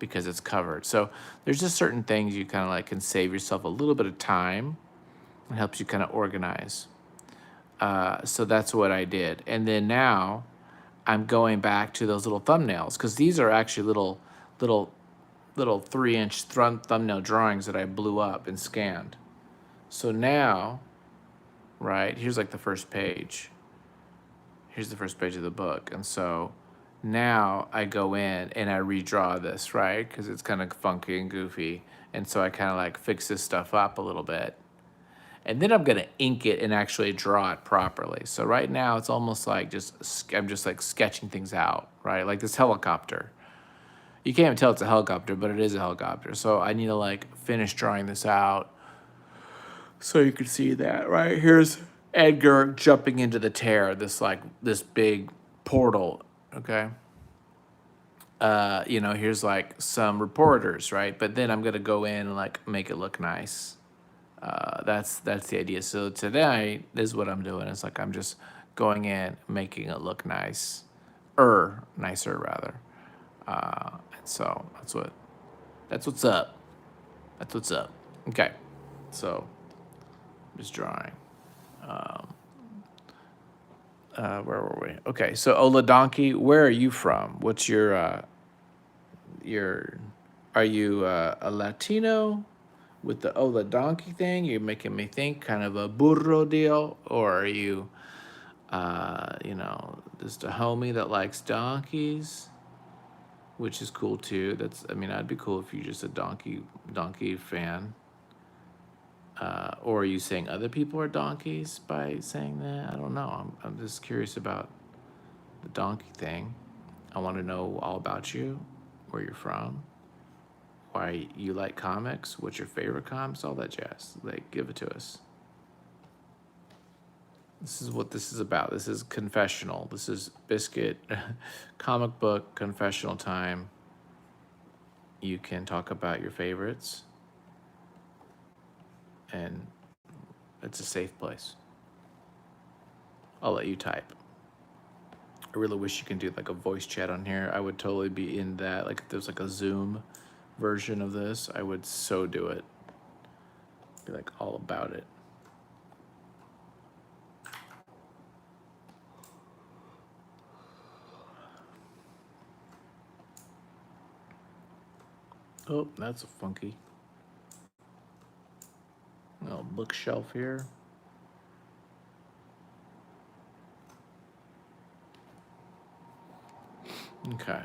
because it's covered. So there's just certain things you kind of like can save yourself a little bit of time. It helps you kind of organize. So that's what I did. And then now I'm going back to those little thumbnails because these are actually little, little 3-inch thumbnail drawings that I blew up and scanned. So now, right, here's like the first page. Here's the first page of the book. And so now I go in and I redraw this, right? Because it's kind of funky and goofy. And so I kind of like fix this stuff up a little bit. And then I'm gonna ink it and actually draw it properly. So right now it's almost like I'm just like sketching things out, right? Like this helicopter. You can't even tell it's a helicopter, but it is a helicopter. So I need to like finish drawing this out so you can see that, right? Here's Edgar jumping into the tear, this big portal, okay? Here's like some reporters, right? But then I'm gonna go in and like make it look nice. That's the idea. So today is what I'm doing. It's like I'm just going in, making it look nice, nicer rather. And so that's what's up. That's what's up. Okay, so just drawing. Where were we? Okay, so Ola Donkey, where are you from? What's your are you a Latino with the Ola Donkey thing? You're making me think kind of a burro deal, or are you just a homie that likes donkeys, which is cool too. I'd be cool if you're just a donkey fan. Or are you saying other people are donkeys by saying that? I don't know. I'm just curious about the donkey thing. I want to know all about you, where you're from, why you like comics, what's your favorite comics, all that jazz. Like, give it to us. This is what this is about. This is confessional. This is Biscuit comic book confessional time. You can talk about your favorites, and it's a safe place. I'll let you type. I really wish you can do like a voice chat on here. I would totally be in that. Like if there's like a Zoom version of this, I would so do it. Be like all about it. Oh, that's a funky little bookshelf here. Okay.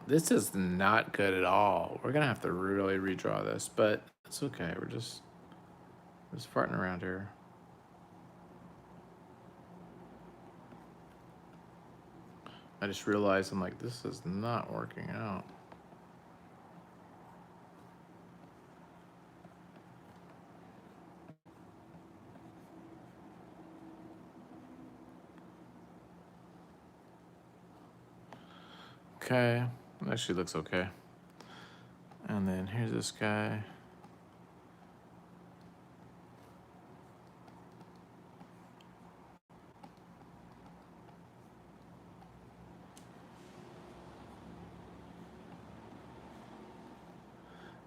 This is not good at all. We're gonna have to really redraw this, but it's okay. We're just farting around here. I just realized I'm like, this is not working out. Okay, actually looks okay. And then here's this guy.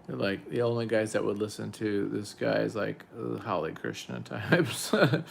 They're like the only guys that would listen to this guy is like Holly Krishna types. Okay.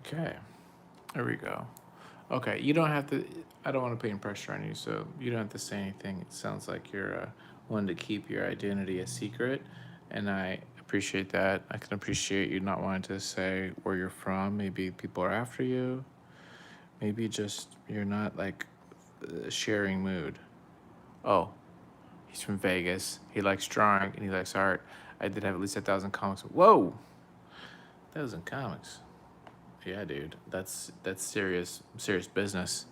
Okay. There we go. Okay, you don't have to. I don't want to put any pressure on you, so you don't have to say anything. It sounds like you're one to keep your identity a secret, and I appreciate that. I can appreciate you not wanting to say where you're from. Maybe people are after you. Maybe just you're not like sharing mood. Oh, He's from Vegas. He likes drawing and he likes art. I did have at least 1,000 comics. Whoa, 1,000 comics. Yeah, dude, that's serious business.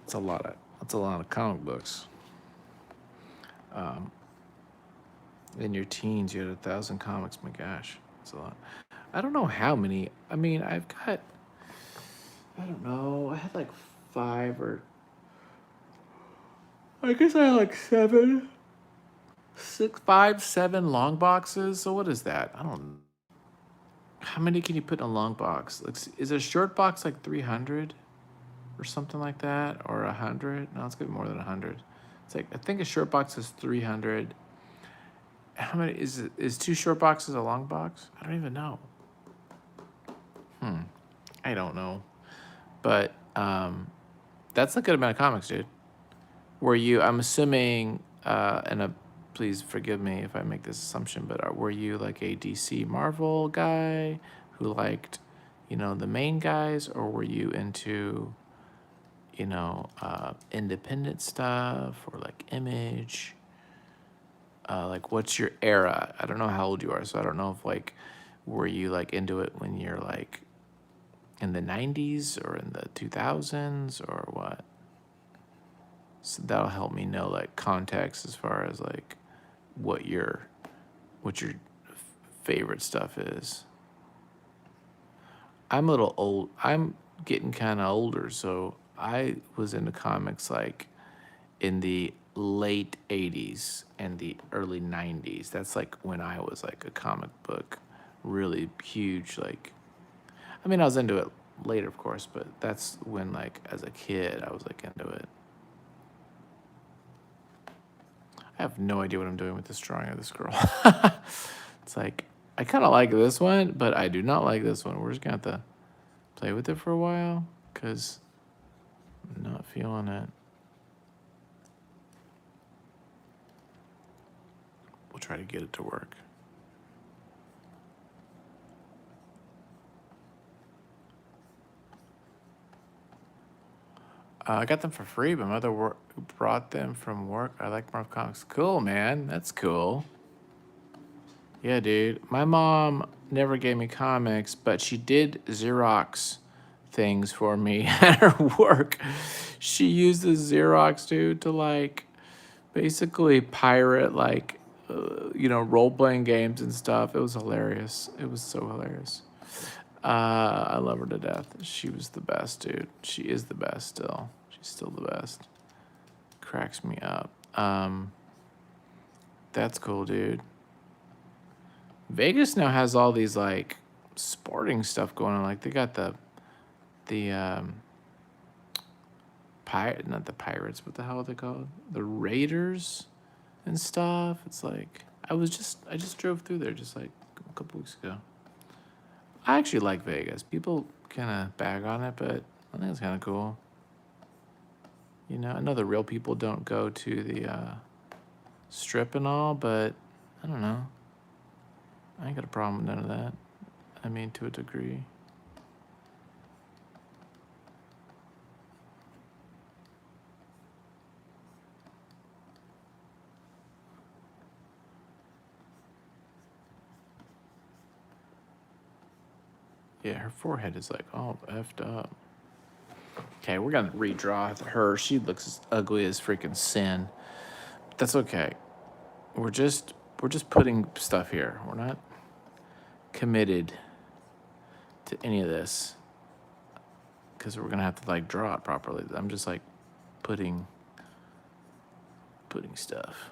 That's a lot of comic books. In your teens, you had 1,000 comics. My gosh, that's a lot. I don't know how many. I mean, I've got. I don't know. I had like 5 or. I guess I had like 7, 6, 5, 7 long boxes. So what is that? I don't. How many can you put in a long box? Like, is a short box like 300 or something like that, or 100? No, it's gonna be more than 100. It's like I think a short box is 300. How many is it? Is 2 short boxes a long box? I don't even know. I don't know, but that's a good amount of comics, dude. Were you? I'm assuming, please forgive me if I make this assumption, but were you like a DC Marvel guy who liked, the main guys, or were you into, independent stuff or like Image? Like, what's your era? I don't know how old you are, so I don't know if like, were you like into it when you're like in the 90s or in the 2000s or what? So that'll help me know like context as far as like what your favorite stuff is. I'm a little old. I'm getting kind of older, so I was into comics like in the late 80s and the early 90s. That's like when I was like a comic book really huge. Like, I mean, I was into it later, of course, but that's when, like, as a kid, I was like into it. I have no idea what I'm doing with this drawing of this girl. It's like, I kind of like this one, but I do not like this one. We're just going to have to play with it for a while because I'm not feeling it. We'll try to get it to work. I got them for free. My mother brought them from work. I like Marvel Comics. Cool, man. That's cool. Yeah, dude. My mom never gave me comics, but she did Xerox things for me at her work. She used the Xerox, dude, to like basically pirate like role playing games and stuff. It was hilarious. It was so hilarious. I love her to death. She was the best, dude. She is the best still. She's still the best. Cracks me up. That's cool, dude. Vegas now has all these like sporting stuff going on. Like they got the not the Pirates, what the hell are they called? The Raiders and stuff. It's like I just drove through there just like a couple weeks ago. I actually like Vegas. People kind of bag on it, but I think it's kind of cool. I know the real people don't go to the strip and all, but I don't know. I ain't got a problem with none of that. I mean, to a degree. Yeah, her forehead is like all effed up. Okay, we're gonna redraw her. She looks as ugly as freaking sin. That's okay. We're just putting stuff here. We're not committed to any of this because we're gonna have to like draw it properly. I'm just like putting stuff.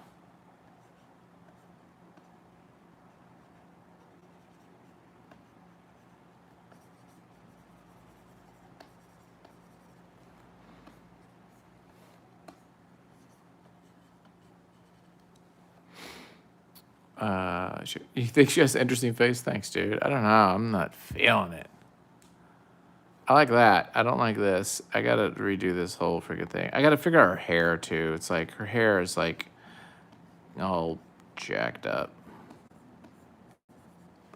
You think she has an interesting face? Thanks, dude. I don't know. I'm not feeling it. I like that. I don't like this. I gotta redo this whole freaking thing. I gotta figure out her hair too. It's like her hair is like all jacked up.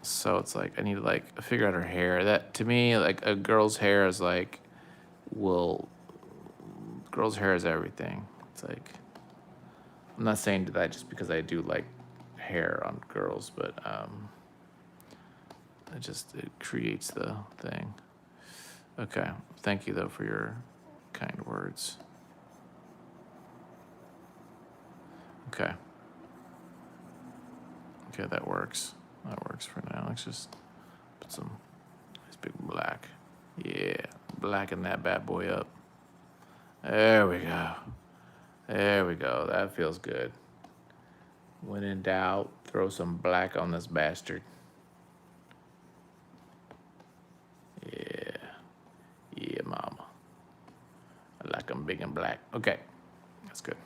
So it's like I need to like figure out her hair. That to me, like a girl's hair is like, girl's hair is everything. It's like I'm not saying that just because I do like hair on girls, but it creates the thing. Okay, thank you though for your kind words. Okay. Okay, that works. That works for now. Let's just put some nice big black. Yeah, blacken that bad boy up. There we go. There we go. That feels good. When in doubt, throw some black on this bastard. Yeah. Yeah, mama. I like them big and black. Okay. That's good.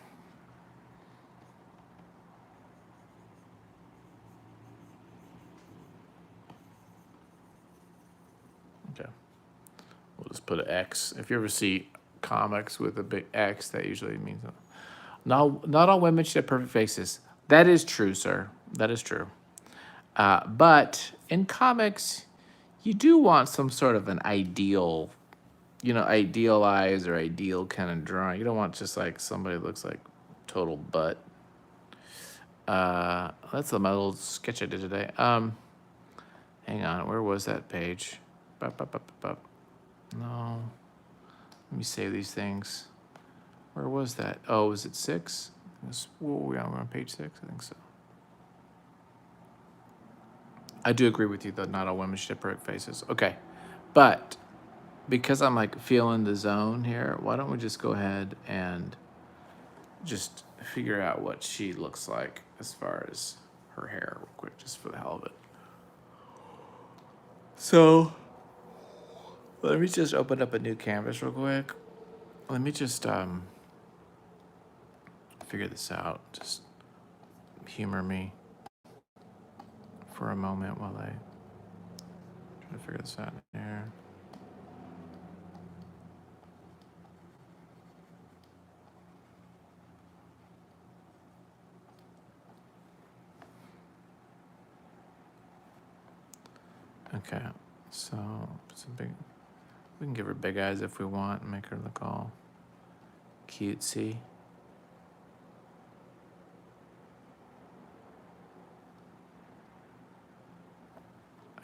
Okay. We'll just put an X. If you ever see comics with a big X, that usually means not all women should have perfect faces. That is true, sir. That is true. But in comics, you do want some sort of an ideal, idealized or ideal kind of drawing. You don't want just like somebody that looks like total butt. That's my little sketch I did today. Hang on, where was that page? No. Let me save these things. Where was that? Oh, was it 6? What were we on? We're on page 6? I think so. I do agree with you that not all women should have perfect faces. Okay. But because I'm like feeling the zone here, why don't we just go ahead and just figure out what she looks like as far as her hair real quick, just for the hell of it. So let me just open up a new canvas real quick. Let me just figure this out. Just humor me for a moment while I try to figure this out here. Okay, so it's a big. We can give her big eyes if we want and make her look all cutesy.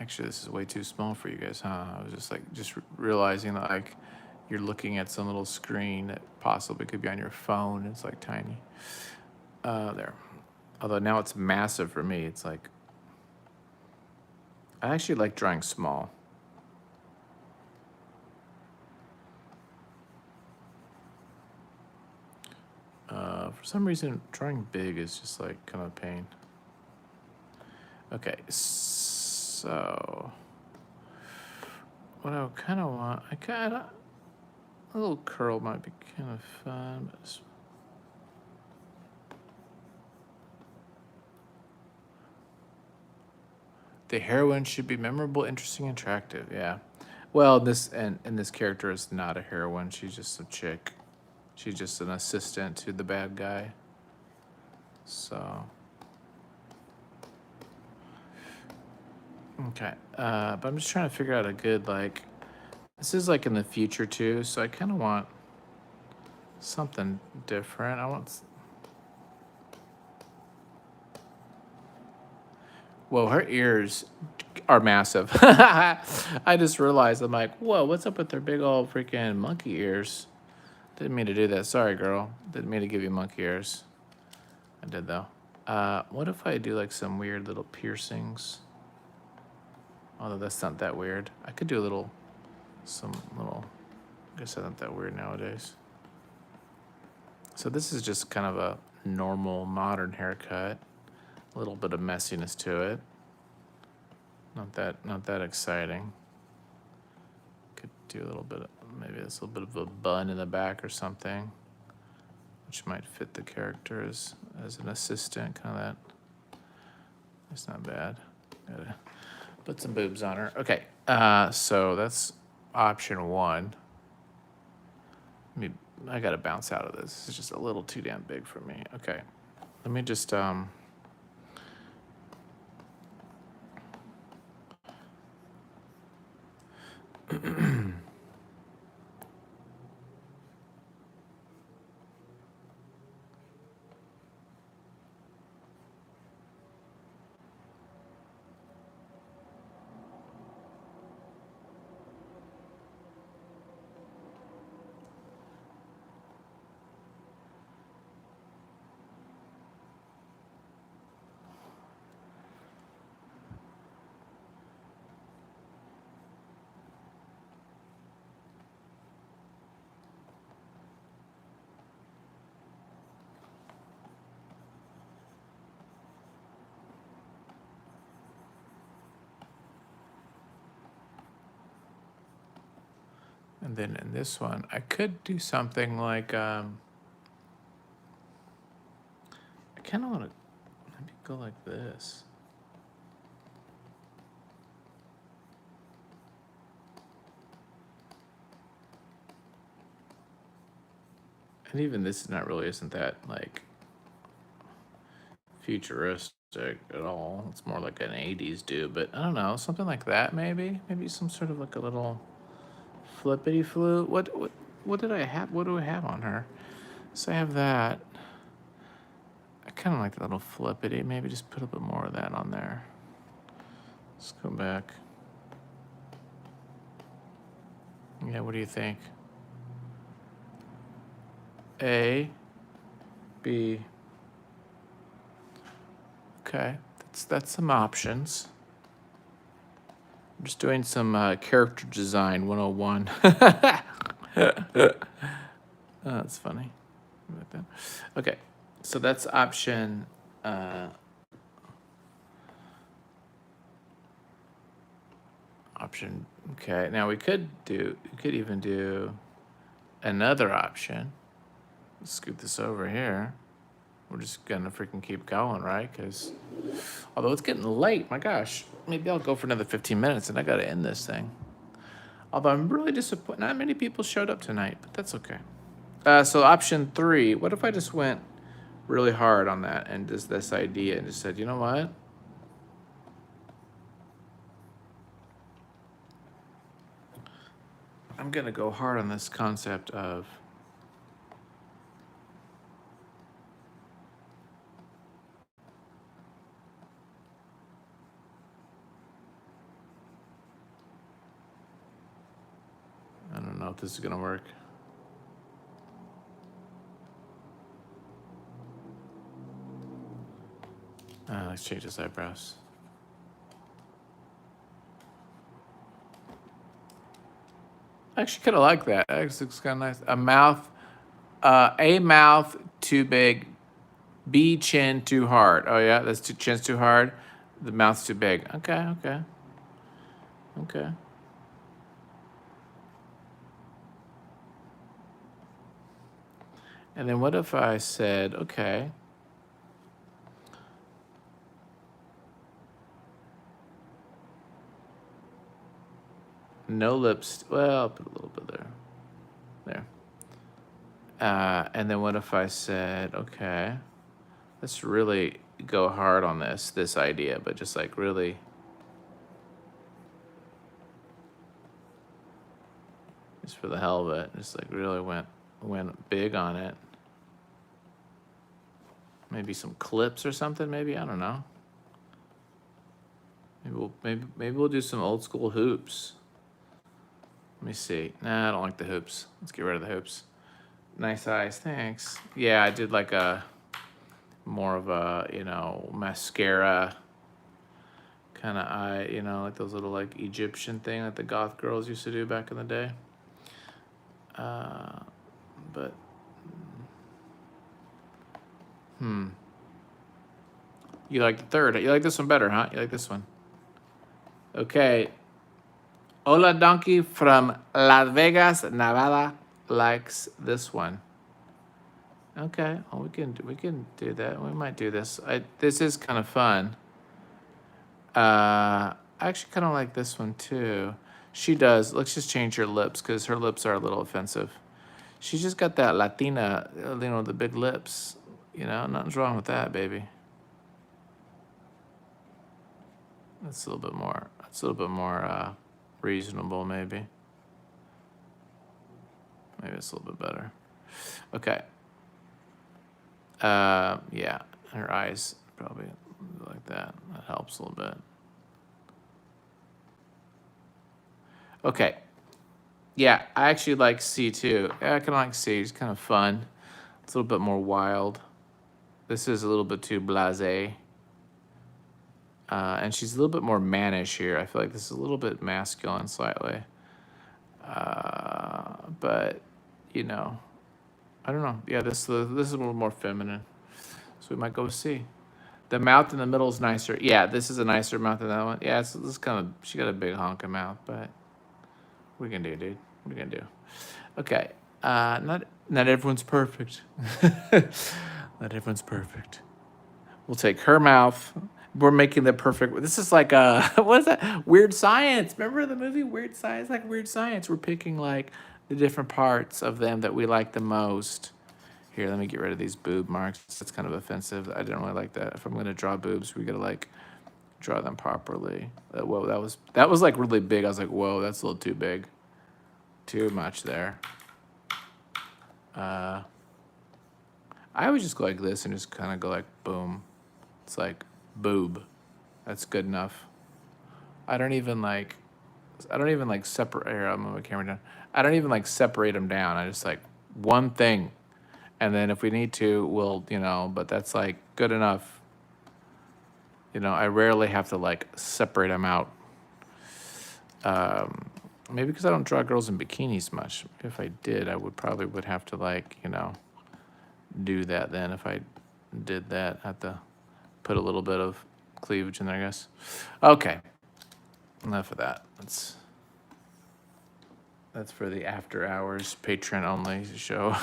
Actually, this is way too small for you guys, huh? I was just realizing that like you're looking at some little screen that possibly could be on your phone. It's like tiny. There. Although now it's massive for me. It's like I actually like drawing small. For some reason, drawing big is just like kind of a pain. Okay, so what I kind of want, a little curl might be kind of fun. But the heroine should be memorable, interesting, and attractive. Yeah. Well, this character is not a heroine. She's just a chick. She's just an assistant to the bad guy. So. Okay. But I'm just trying to figure out a good, like, this is like in the future too, so I kind of want something different. I want. Whoa, her ears are massive. I just realized, I'm like, whoa, what's up with their big old freaking monkey ears? Didn't mean to do that. Sorry, girl. Didn't mean to give you monkey ears. I did, though. What if I do, like, some weird little piercings? Although that's not that weird. I could do I guess that's not that weird nowadays. So this is just kind of a normal, modern haircut. A little bit of messiness to it. Not that exciting. Could do a little bit of, maybe it's a little bit of a bun in the back or something, which might fit the character as an assistant, kind of that. It's not bad. Gotta put some boobs on her. Okay, so that's option 1. I gotta bounce out of this. This is just a little too damn big for me. Okay, let me just And then in this one, I could do something like, I kind of want to maybe go like this. And even this is not really, isn't that like futuristic at all. It's more like an 80s dude, but I don't know, something like that maybe. Maybe some sort of like a little flippity flute. What did I have? What do I have on her? So I have that. I kind of like the little flippity. Maybe just put a bit more of that on there. Let's go back. Yeah, what do you think? A, B. Okay, that's some options. I'm just doing some character design 101. Oh, that's funny. Like that. Okay, so that's option. Option. Okay, now we could even do another option. Let's scoot this over here. We're just gonna freaking keep going, right? Because although it's getting late, my gosh, maybe I'll go for another 15 minutes and I gotta end this thing. Although I'm really disappointed. Not many people showed up tonight, but that's okay. So option 3, what if I just went really hard on that and just this idea and just said, you know what? I'm gonna go hard on this concept of I don't know if this is gonna work. Let's change his eyebrows. I actually kind of like that. That actually looks kind of nice. A mouth too big, B chin too hard. Oh yeah, that's chin's too hard. The mouth's too big. Okay. And then what if I said, okay, no lips. Well, I'll put a little bit there. There. And then what if I said, okay, let's really go hard on this idea, but just like really. Just for the hell of it, just like really went big on it. Maybe some clips or something. Maybe I don't know. Maybe we'll do some old school hoops. Let me see. Nah, I don't like the hoops. Let's get rid of the hoops. Nice eyes, thanks. Yeah, I did like a more of a mascara kind of eye. Like those little like Egyptian thing that the goth girls used to do back in the day. But you like the third? You like this one better, huh? You like this one? Okay. Hola Donkey from Las Vegas, Nevada likes this one. Okay, well, we can do that. We might do this. This is kind of fun. I actually kind of like this one too. She does. Let's just change her lips because her lips are a little offensive. She's just got that Latina, the big lips. Nothing's wrong with that, baby. That's a little bit more. That's a little bit more reasonable, maybe. Maybe it's a little bit better. Okay. Yeah, her eyes probably like that. That helps a little bit. Okay. Yeah, I actually like C too. Yeah, I kind of like C. It's kind of fun. It's a little bit more wild. This is a little bit too blasé. And she's a little bit more mannish here. I feel like this is a little bit masculine slightly. But, I don't know. Yeah, this is a little more feminine. So we might go with C. The mouth in the middle is nicer. Yeah, this is a nicer mouth than that one. Yeah, this kind of, she got a big honking mouth, but we can do, dude. What are you gonna do? Okay. Not everyone's perfect. Not everyone's perfect. We'll take her mouth. We're making the perfect. This is like what is that? Weird Science. Remember the movie Weird Science? Like Weird Science. We're picking like the different parts of them that we like the most. Here, let me get rid of these boob marks. That's kind of offensive. I didn't really like that. If I'm gonna draw boobs, we gotta like draw them properly. Whoa, that was like really big. I was like, whoa, that's a little too big. Too much there. I always just go like this and just kind of go like boom. It's like boob. That's good enough. I don't even like separate. Here, I'll move my camera down. I don't even like separate them down. I just like one thing, and then if we need to, we'll But that's like good enough. I rarely have to like separate them out. Maybe because I don't draw girls in bikinis much. If I did, I would have to like do that. Then if I did that, I have to put a little bit of cleavage in there, I guess. Okay, enough of that. That's for the after hours Patreon only show.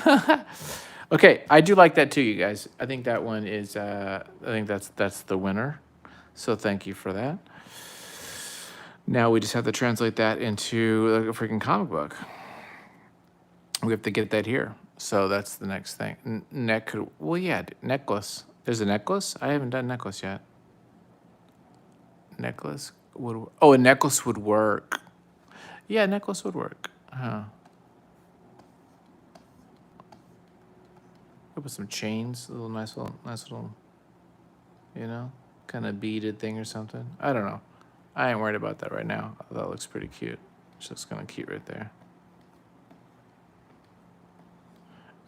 Okay, I do like that too, you guys. I think that one is. I think that's the winner. So thank you for that. Now we just have to translate that into a freaking comic book. We have to get that here. So that's the next thing. Necklace. There's a necklace? I haven't done necklace yet. Necklace would. Oh, a necklace would work. Yeah, a necklace would work. Huh. Put some chains, a little nice little, kind of beaded thing or something. I don't know. I ain't worried about that right now. That looks pretty cute. It's just kind of cute right there.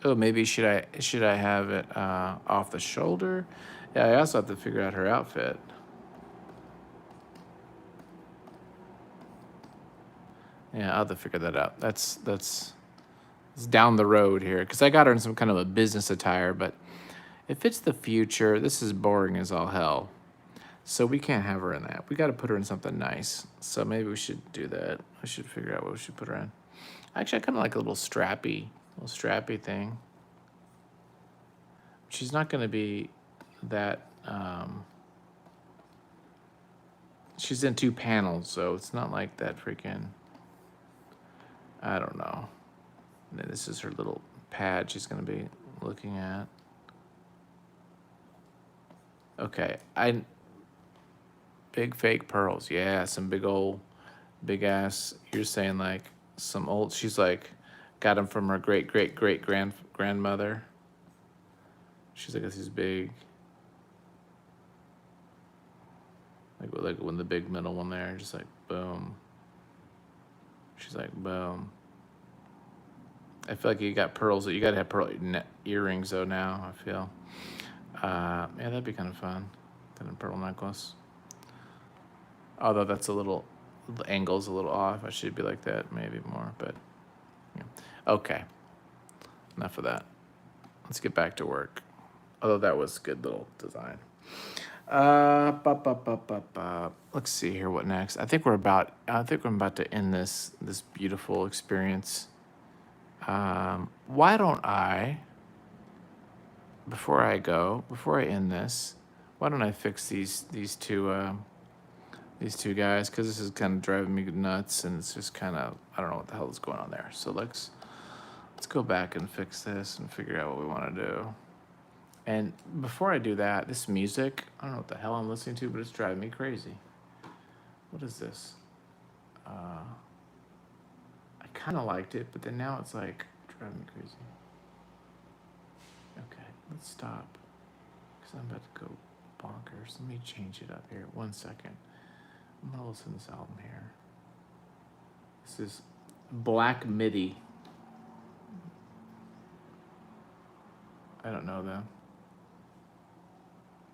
Oh, maybe should I have it off the shoulder? Yeah, I also have to figure out her outfit. Yeah, I'll have to figure that out. That's it's down the road here because I got her in some kind of a business attire, but if it's the future, this is boring as all hell. So we can't have her in that. We got to put her in something nice. So maybe we should do that. I should figure out what we should put her in. Actually, I kind of like a little strappy thing. She's not going to be that. She's in 2 panels, so it's not like that freaking. I don't know. And then this is her little pad she's going to be looking at. Okay, big fake pearls. Yeah, some big ass. You're saying like some old. She's like got them from her great grandmother. She's like these big. Like when the big middle one there, just like boom. She's like boom. I feel like you got pearls. You got to have pearl earrings though now. I feel. Yeah, that'd be kind of fun. Kind of pearl necklace. Although that's the angle's a little off. I should be like that maybe more, but yeah. Okay. Enough of that. Let's get back to work. Although that was a good little design. Let's see here. What next? I think I'm about to end this beautiful experience. Why don't I? Before I end this, why don't I fix these two guys? Because this is kind of driving me nuts, and it's just kind of I don't know what the hell is going on there. So let's go back and fix this and figure out what we want to do. And before I do that, this music, I don't know what the hell I'm listening to, but it's driving me crazy. What is this? I kind of liked it, but then now it's like driving me crazy. Okay, let's stop. Because I'm about to go bonkers. Let me change it up here. 1 second. I'm going to listen to this album here. This is Black Midi. I don't know them.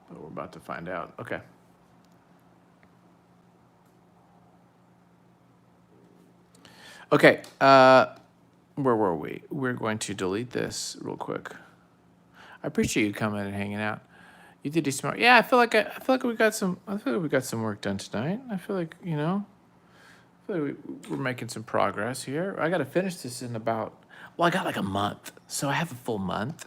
But we're about to find out. Okay. Okay. Where were we? We're going to delete this real quick. I appreciate you coming and hanging out. You did smart. Yeah, I feel like we got some work done tonight. I feel like we're making some progress here. I got to finish this in about, well, I got like a month. So I have a full month.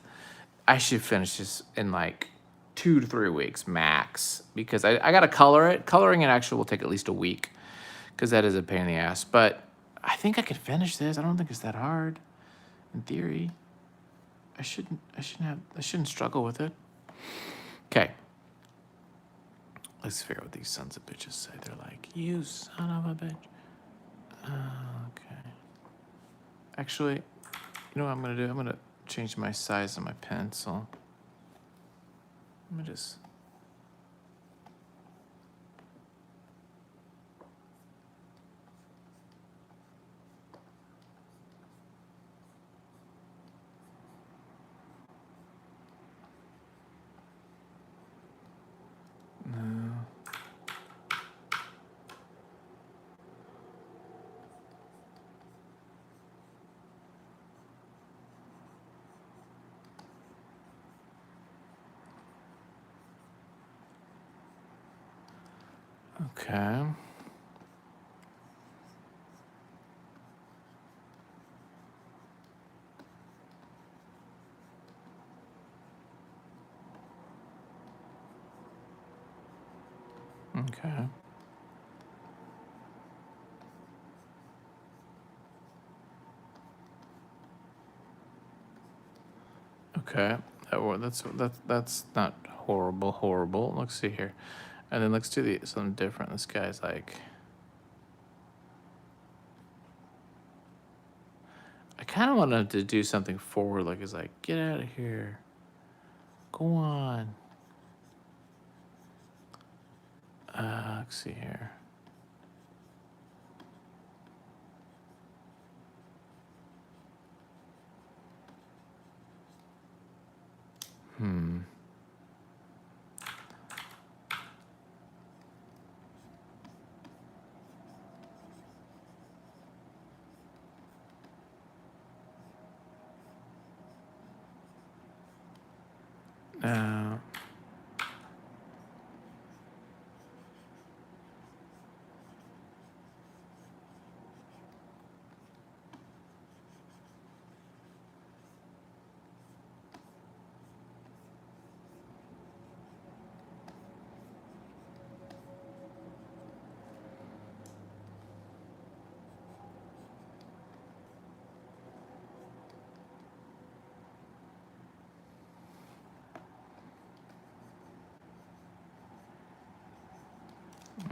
I should finish this in like 2 to 3 weeks max because I got to color it. Coloring it actually will take at least a week because that is a pain in the ass. But I think I can finish this. I don't think it's that hard in theory. I shouldn't struggle with it. Okay. Let's figure out what these sons of bitches say. They're like, you son of a bitch. Okay. Actually, you know what I'm going to do? I'm going to change my size of my pencil. Let me just... No. Okay. Okay. Okay. That's not horrible. Let's see here. And then let's do something different. This guy's like, I kind of want him to do something forward, like he's like, get out of here. Go on. Let's see here. Now,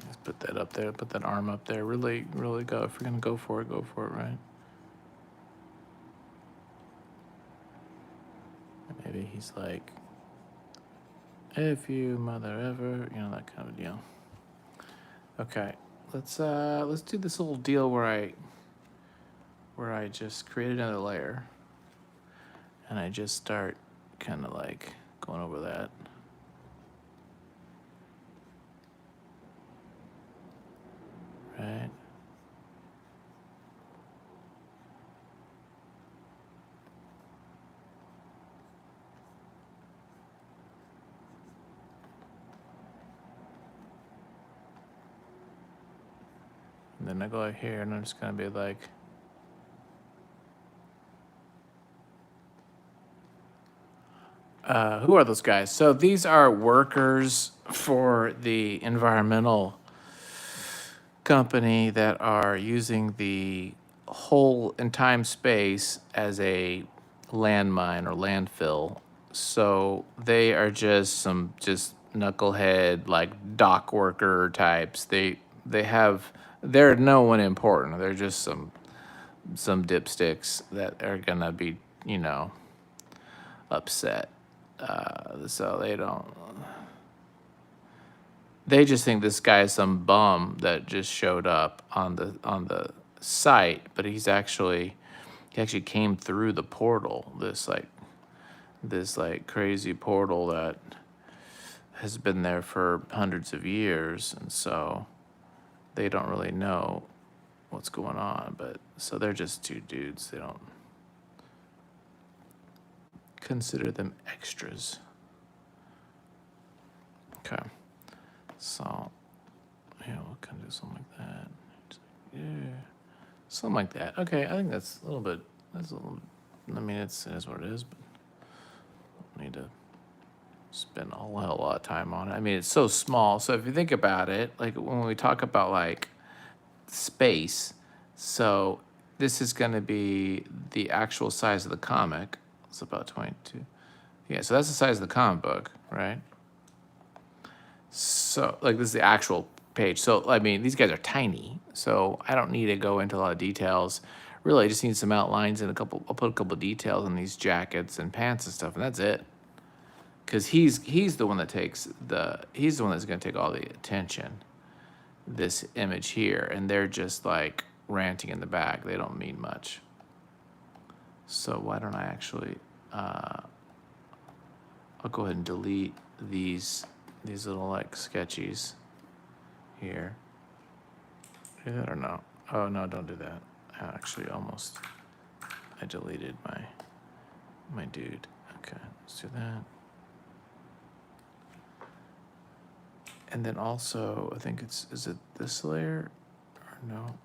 let's put that up there. Put that arm up there. Really go. If we're gonna go for it, right? Maybe he's like, if you mother ever, you know, that kind of deal. Okay, let's do this little deal where I just create another layer, and I just start kind of like going over that. Right. And then I go out here and I'm just gonna be like, who are those guys? So these are workers for the environmental company that are using the hole in time space as a landmine or landfill. So they are just knucklehead like dock worker types. They're no one important. They're just some dipsticks that are gonna be, you know, upset. So they just think this guy is some bum that just showed up on the site, but he actually came through the portal, this crazy portal that has been there for hundreds of years, and so they don't really know what's going on. But so they're just two dudes. They don't consider them extras. Okay. So, yeah, we can do something like that. something like that. Okay, I think that's a little bit. That's a little. I mean, it is what it is, but I need to spend a whole hell of a lot of time on it. I mean, it's so small. So if you think about it, like when we talk about like space, so this is going to be the actual size of the comic. It's about 22. Yeah, so that's the size of the comic book, right? So, like, this is the actual page. So, I mean, these guys are tiny. So, I don't need to go into a lot of details. Really, I just need some outlines and I'll put a couple details on these jackets and pants and stuff, and that's it. Because he's the one that he's the one that's going to take all the attention. This image here, and they're just like ranting in the back. They don't mean much. So why don't I actually? I'll go ahead and delete these little like sketchies here. Do that or no? Oh no, don't do that. Actually, almost. I deleted my dude. Okay, let's do that. And then also, I think is it this layer? Or no?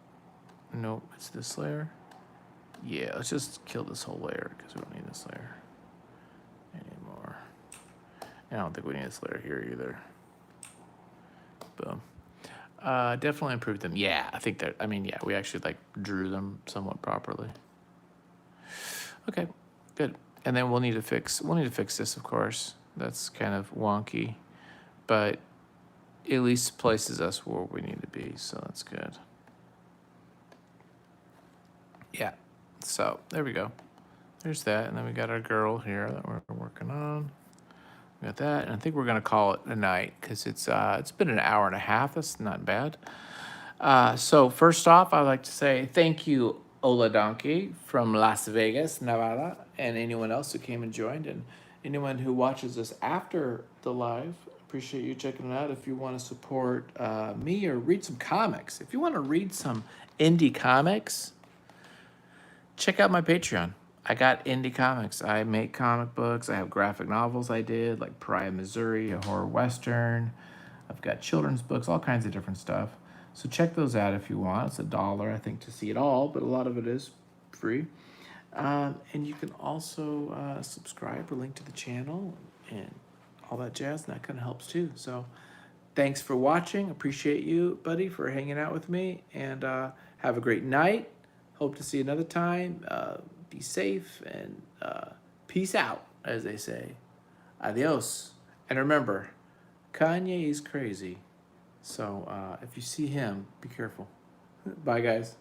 Nope, it's this layer. Yeah, let's just kill this whole layer because we don't need this layer anymore. I don't think we need this layer here either. Boom. Definitely improved them. Yeah, I think that, I mean, yeah, we actually like drew them somewhat properly. Okay, good. And then we'll need to fix this, of course. That's kind of wonky, but at least places us where we need to be, so that's good. Yeah, so there we go. There's that, and then we got our girl here that we're working on. We got that, and I think we're gonna call it a night because it's been an hour and a half. That's not bad. So first off, I'd like to say thank you, Ola Donkey from Las Vegas, Nevada, and anyone else who came and joined, and anyone who watches us after the live. Appreciate you checking it out. If you want to support me or read some comics, if you want to read some indie comics, check out my Patreon. I got indie comics. I make comic books. I have graphic novels I did, like Pariah, Missouri, a horror western. I've got children's books, all kinds of different stuff. So check those out if you want. It's $1, I think, to see it all, but a lot of it is free. And you can also subscribe or link to the channel and all that jazz, and that kind of helps too. So thanks for watching. Appreciate you, buddy, for hanging out with me, and have a great night. Hope to see you another time. Be safe, and peace out, as they say. Adios. And remember, Kanye is crazy. So if you see him, be careful. Bye, guys.